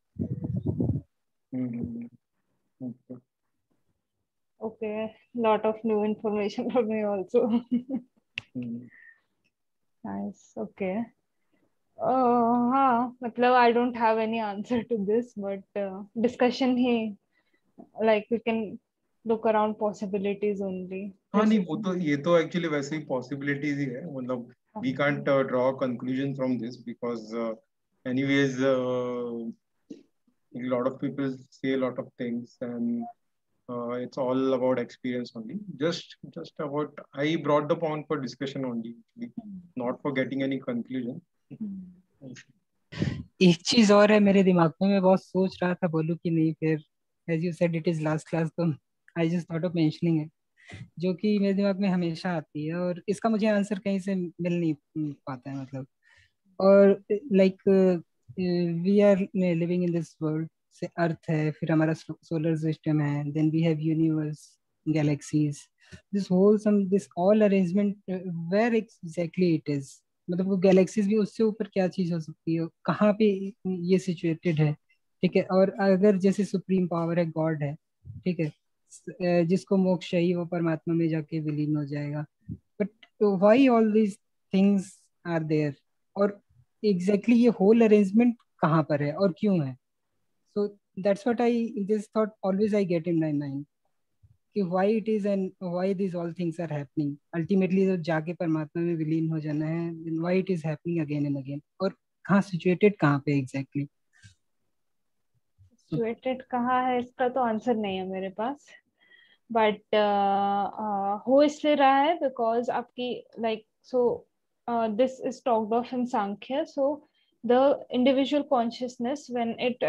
A: Okay, lot of new information for me also. Nice. Okay. हाँ, मतलब I don't have any answer to this, but discussion he, like we can look around possibilities only.
D: हाँ नहीं, वो तो ये तो एक्चुअली वैसे ही पॉसिबिलिटीज ही है, मतलब we can't draw conclusion from this because anyways a lot of people say a lot of things, and it's all about experience only. Just about, I brought the point for discussion only, actually, not for getting any conclusion.
E: एक चीज और है मेरे दिमाग में, मैं बहुत सोच रहा था बोलूं कि नहीं, फिर as you said it is last class, तो I just thought of mentioning it, जो कि मेरे दिमाग में हमेशा आती है और इसका मुझे आंसर कहीं से मिल नहीं पाता है मतलब। और like we are living in this world, से अर्थ है, फिर हमारा सोलर सिस्टम है, then we have universe, galaxies, this whole sum this all arrangement, where exactly it is, मतलब वो गैलेक्सीज भी, उससे ऊपर क्या चीज हो सकती है, कहाँ पे ये सिचुएटेड है। ठीक है, और अगर जैसे सुप्रीम पावर है, गॉड है, ठीक है, जिसको मोक्ष चाहिए वो परमात्मा में जाके विलीन हो जाएगा, but why all these things are there, और एग्जैक्टली ये होल अरेंजमेंट कहाँ पर है और क्यों है। So that's what I this thought always I get in my mind कि why it is and why this all things are happening, ultimately तो जाके परमात्मा में विलीन हो जाना है, then why it is happening again and again, और कहाँ सिचुएटेड कहाँ पे एग्जैक्टली।
A: सिचुएटेड कहाँ है इसका तो आंसर नहीं है मेरे पास, बट हो इसलिए रहा है बिकॉज आपकी like so this is talked of in Sankhya, so the individual consciousness when it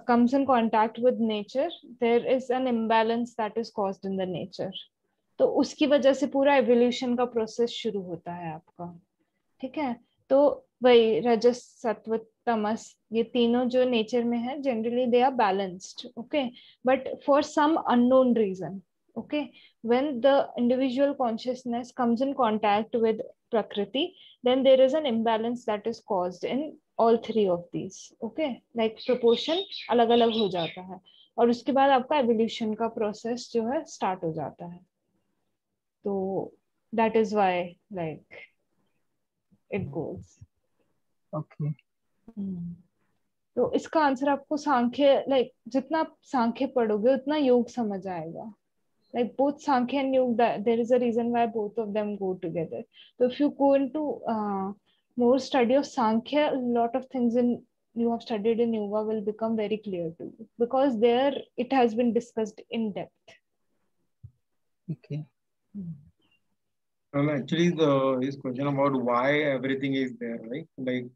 A: comes in contact with nature, there is an imbalance that is caused in the nature. तो उसकी वजह से पूरा एवोल्यूशन का process शुरू होता है आपका। ठीक है, तो वही रजस सत्व तमस, ये तीनों जो नेचर में है generally they are balanced, okay, but for some unknown reason, okay, when the individual consciousness comes in contact with prakriti, then there is an imbalance that is caused in all three of these, okay, like proportion अलग अलग हो जाता है, और उसके बाद आपका evolution का प्रोसेस जो है स्टार्ट हो जाता है। तो that is why like it goes.
E: Okay,
A: तो इसका आंसर आपको सांख्य, लाइक जितना आप सांख्य पढ़ोगे उतना योग समझ आएगा, like both Sankhya and Yoga, there is a reason why both of them go together. So if you go into more study of Sankhya, a lot of things in you have studied in yoga will become very clear to you, because there it has been discussed in depth.
E: Okay.
D: Actually, his question about why everything is there, right? Like,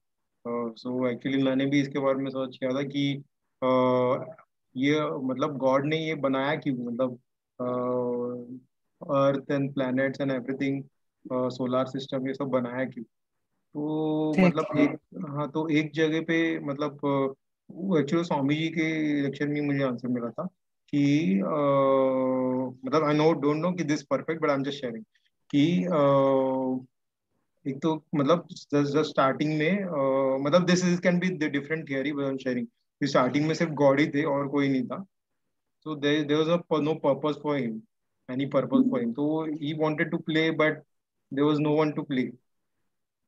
D: so actually मैंने भी इसके बारे में सोच किया था कि ये मतलब गॉड ने ये बनाया क्यों, मतलब earth and planets and everything, solar system, ये सब बनाया क्यों? तो मतलब एक, हाँ, तो एक जगह पे मतलब एक्चुअली स्वामी जी के लेक्चर में मुझे आंसर मिला था कि मतलब आई नो डोंट नो कि this perfect but I am just sharing कि एक तो मतलब जस्ट स्टार्टिंग में मतलब this is can be the different theory but I am sharing कि स्टार्टिंग में सिर्फ गॉड ही थे और कोई नहीं था. So there was no purpose for him, any purpose for him. So he wanted to play, but there was no one to play.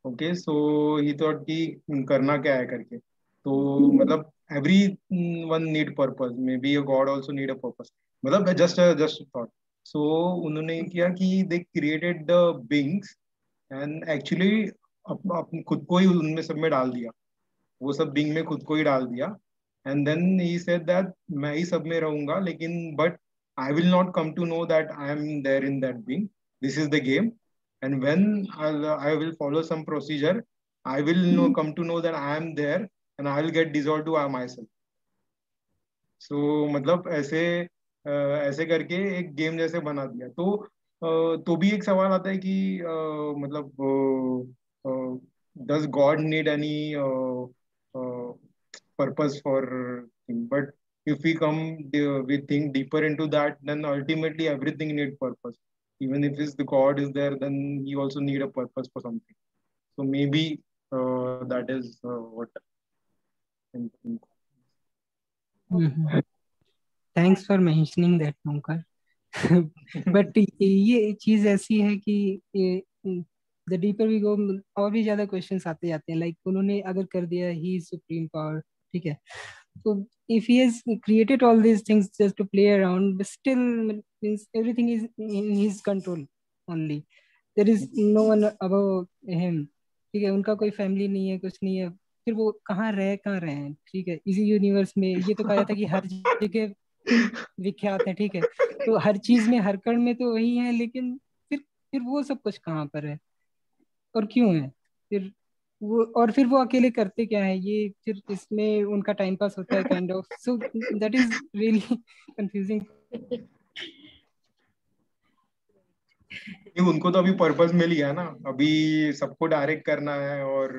D: Okay, so he thought कि करना क्या है करके. तो मतलब every one need purpose. Maybe a God also need a purpose. मतलब just a thought. So उन्होंने किया कि they created the beings and actually खुद को ही उनमें सब में डाल दिया, वो सब बीइंग में खुद को ही डाल दिया. And then he said that मैं ही सब में रहूंगा, लेकिन but I will not come to know that I am there in that being. This is the game, and when I will follow some procedure I will know come to know that I am there and I will get dissolve to I my self. So मतलब ऐसे ऐसे करके एक game जैसे बना दिया. तो भी एक सवाल आता है कि मतलब does God need any purpose for thing? But if we think deeper into that, then ultimately everything need purpose. Even if the God is there, then he also need a purpose for something. So maybe that is what I think.
E: Thanks for mentioning that Omkar. But ये चीज ऐसी है कि the deeper we go और भी ज्यादा questions आते जाते हैं. लाइक उन्होंने अगर कर दिया ही इज सुप्रीम पावर, ठीक है, so if he has created all these things just to play around, but still means everything is in his control only. There is no one above him. ठीक है, उनका कोई family नहीं है, कुछ नहीं है, फिर वो कहाँ रहे हैं. ठीक है, इसी यूनिवर्स में ये तो कहा जाता है कि हर जगह विख्यात है. ठीक है, तो हर चीज में हर कण में तो वही है, लेकिन फिर वो सब कुछ कहाँ पर है और क्यों है फिर वो, और फिर वो अकेले करते क्या है, ये फिर इसमें उनका टाइम पास होता है kind of. So that is really confusing.
D: उनको तो अभी पर्पस मिल गया ना, अभी सबको डायरेक्ट करना है और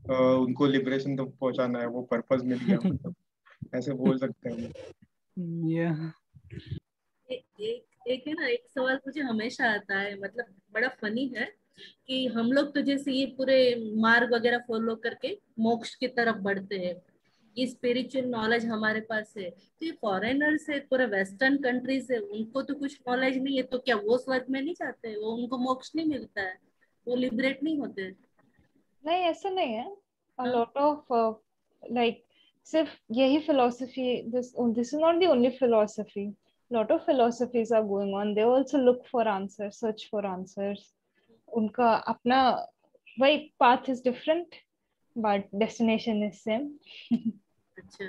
D: उनको लिबरेशन तक पहुंचाना है, वो पर्पस मिल गया, मतलब ऐसे बोल सकते हैं.
C: एक है ना, एक सवाल मुझे हमेशा आता है, मतलब बड़ा फनी है कि हम लोग तो जैसे ये पूरे मार्ग वगैरह फॉलो करके मोक्ष की तरफ बढ़ते हैं, ये स्पिरिचुअल नॉलेज हमारे पास है. तो ये फॉरेनर्स है, पूरे वेस्टर्न कंट्रीज है, उनको तो कुछ नॉलेज नहीं है, तो क्या वो स्वर्ग में नहीं जाते? वो उनको मोक्ष नहीं मिलता है? वो लिबरेट नहीं होते?
A: नहीं, ऐसा नहीं है. a lot of like सिर्फ यही philosophy, this is not the only philosophy. Lot of philosophies are going on. They also look for answers, search for answers. उनका अपना वही path is different but destination is same.
C: अच्छा,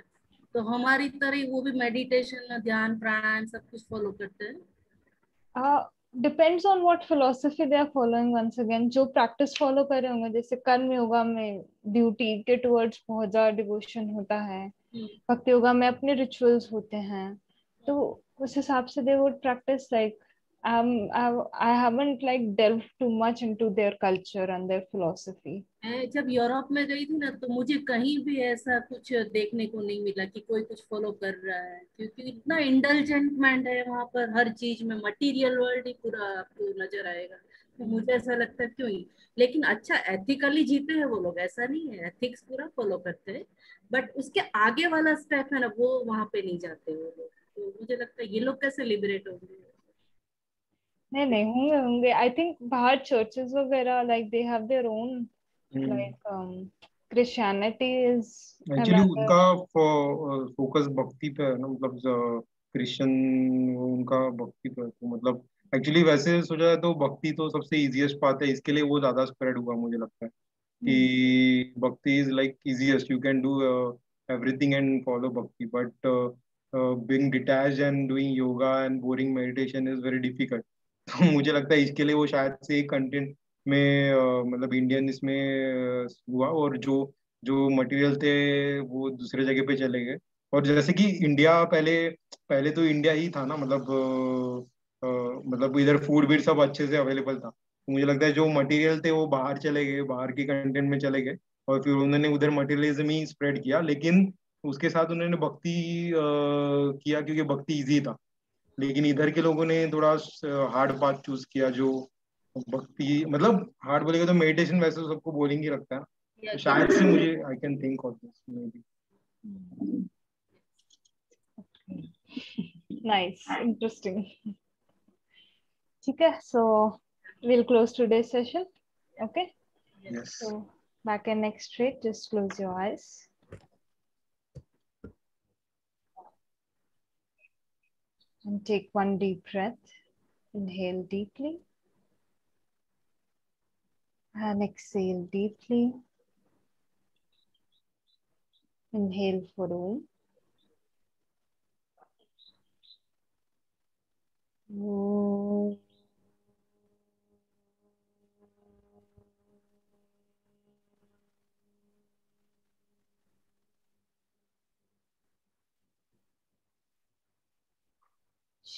C: तो हमारी तरह वो भी मेडिटेशन, ध्यान, प्राणायाम सब कुछ फॉलो करते हैं?
A: Depends on what philosophy they are following. Once again, जो practice follow कर रहे होंगे, जैसे कर्म योगा में ड्यूटी के टुवर्ड्स बहुत ज्यादा डिवोशन होता है, भक्ति योगा में अपने रिचुअल्स होते हैं, तो उस हिसाब से they would practice like I haven't like delved too much into their culture and their philosophy.
C: मैं जब यूरोप में गई थी ना, तो मुझे कहीं भी ऐसा कुछ देखने को नहीं मिला कि कोई कुछ फॉलो कर रहा है, क्योंकि इतना इंडल्जेंटमेंट है वहां पर, हर चीज में मटेरियल वर्ल्ड ही पूरा आपको नजर आएगा. तो मुझे ऐसा लगता है क्यों ही. लेकिन अच्छा, एथिकली जीते हैं वो लोग, ऐसा नहीं है, एथिक्स पूरा फॉलो करते हैं, बट उसके आगे वाला स्टेप है ना, वो वहां पे नहीं जाते वो लोग. तो मुझे लगता है ये लोग कैसे लिबरेट होंगे?
A: नहीं होंगे. आई थिंक बाहर चर्चेस वगैरह like they have their own like Christianity is
D: actually
A: another.
D: उनका फोकस भक्ति पे है ना, मतलब क्रिश्चियन उनका भक्ति पे है. तो मतलब एक्चुअली वैसे सोचा जाए तो भक्ति तो सबसे इजीएस्ट पाथ है, इसके लिए वो ज्यादा स्प्रेड हुआ मुझे लगता है. कि bhakti is like easiest. You can do everything and follow bhakti, but being detached and doing yoga and boring meditation is very difficult. तो मुझे लगता है इसके लिए वो शायद से एक कंटेंट में मतलब इंडियन इसमें हुआ, और जो जो मटेरियल थे वो दूसरे जगह पे चले गए। और जैसे कि इंडिया पहले पहले तो इंडिया ही था ना, मतलब इधर फूड भी सब अच्छे से अवेलेबल था। तो मुझे लगता है जो मटेरियल थे वो बाहर चले गए, बाहर के कंटेंट में चले गए, और फिर उन्होंने उधर मटेरियलिज्म ही स्प्रेड किया। लेकिन उसके साथ उन्होंने भक्ति किया, क्योंकि भक्ति इजी था। लेकिन इधर के लोगों ने थोड़ा हार्ड पाथ चूज किया, जो भक्ति मतलब हार्ड बोलेगा तो मेडिटेशन वैसे तो सबको बोरिंग ही लगता है। तो शायद से मुझे I can think of this may be.
A: Nice, interesting. Okay, so we'll close today's session. Okay.
D: Yes.
A: So back and neck straight. Just close your eyes. And take one deep breath. Inhale deeply. And exhale deeply. Inhale for Om. Om.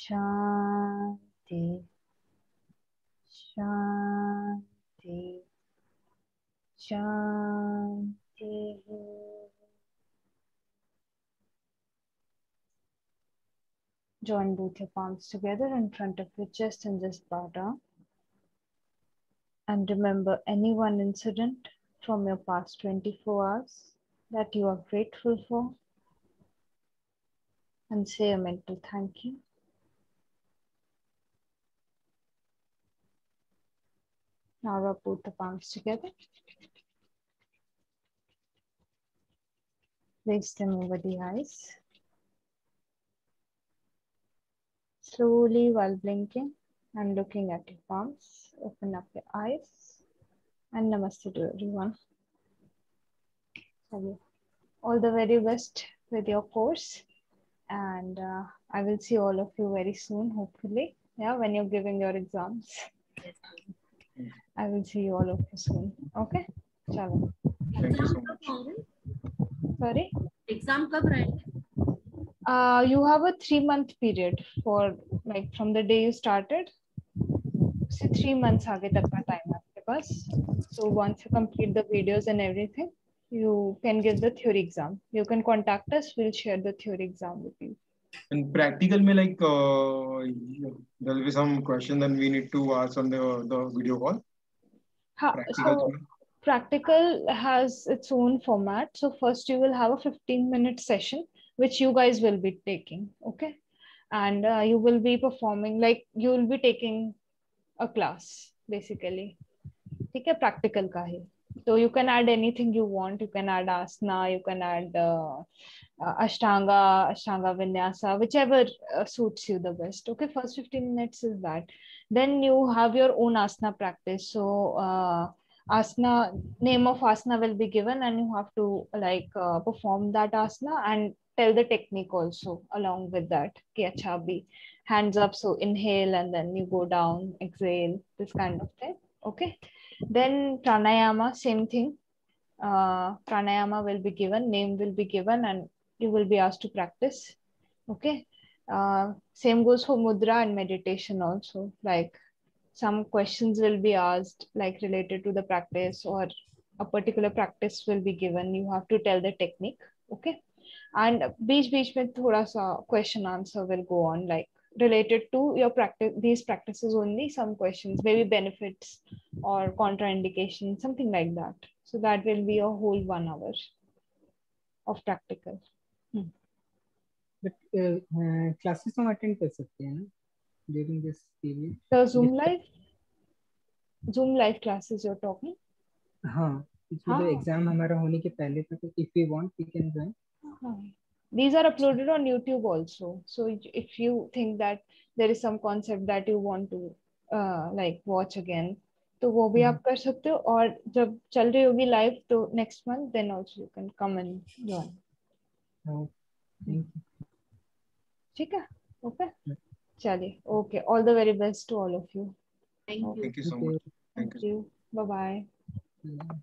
A: Shanti. Shanti. Shanti. Join both your palms together in front of your chest and just bow down. And remember any one incident from your past 24 hours that you are grateful for, and say a mental thank you. Now rub both the palms together. Place them over the eyes. Slowly, while blinking and looking at your palms, open up your eyes. And namaste to everyone. All the very best with your course. And I will see all of you very soon, hopefully. Yeah, when you're giving your exams. I will see you all of you soon. Okay? Chalo.
D: Thank you so much.
A: Sorry?
C: Exam कब रहेंगे?
A: You have a 3-month period for like from the day you started. So 3 months आगे तक का time है आपके पास. So once you complete the videos and everything, you can give the theory exam. You can contact us. We'll share the theory exam with you.
D: And practical में like there will be some question that we need to ask on the video call.
A: So practical has its own format. So first you will have a 15-minute session, which you guys will be taking. Okay. And you will be performing, like you will be taking a class basically. Okay, practical ka hai. So you can add anything you want. You can add asana, you can add ashtanga vinyasa, whichever suits you the best. Okay, first 15 minutes is that. Then you have your own asana practice. So asana, name of asana will be given, and you have to like perform that asana and tell the technique also along with that. Ki acha bhi, hands up, so inhale and then you go down, exhale, this kind of thing. Okay. Then pranayama, same thing. Pranayama will be given, name will be given, and you will be asked to practice. Okay. Same goes for mudra and meditation also. Like some questions will be asked, like related to the practice, or a particular practice will be given. You have to tell the technique. Okay. And beech mein thoda sa question answer will go on, like related to your practice, these practices only, some questions, maybe benefits or contraindication, something like that. So that will be a whole 1 hour of practical.
E: But classes हम attend कर सकते हैं ना during this period?
A: The Zoom live classes you're talking?
E: हाँ, जो exam हमारा होने के पहले तक, if we want we can join.
A: These are uploaded on YouTube also. So if you think that there is some concept that you want to like watch again, तो वो भी आप कर सकते हो, और जब चल रही होगी लाइव तो next month then also you can come and join.
E: Thank you.
A: ठीक है, ओके, चलिए, okay, all the very best to all of you.
C: Thank you.
D: Thank you so
E: Thank you.
D: much. Thank you.
A: Thank you, bye bye.
E: Yeah.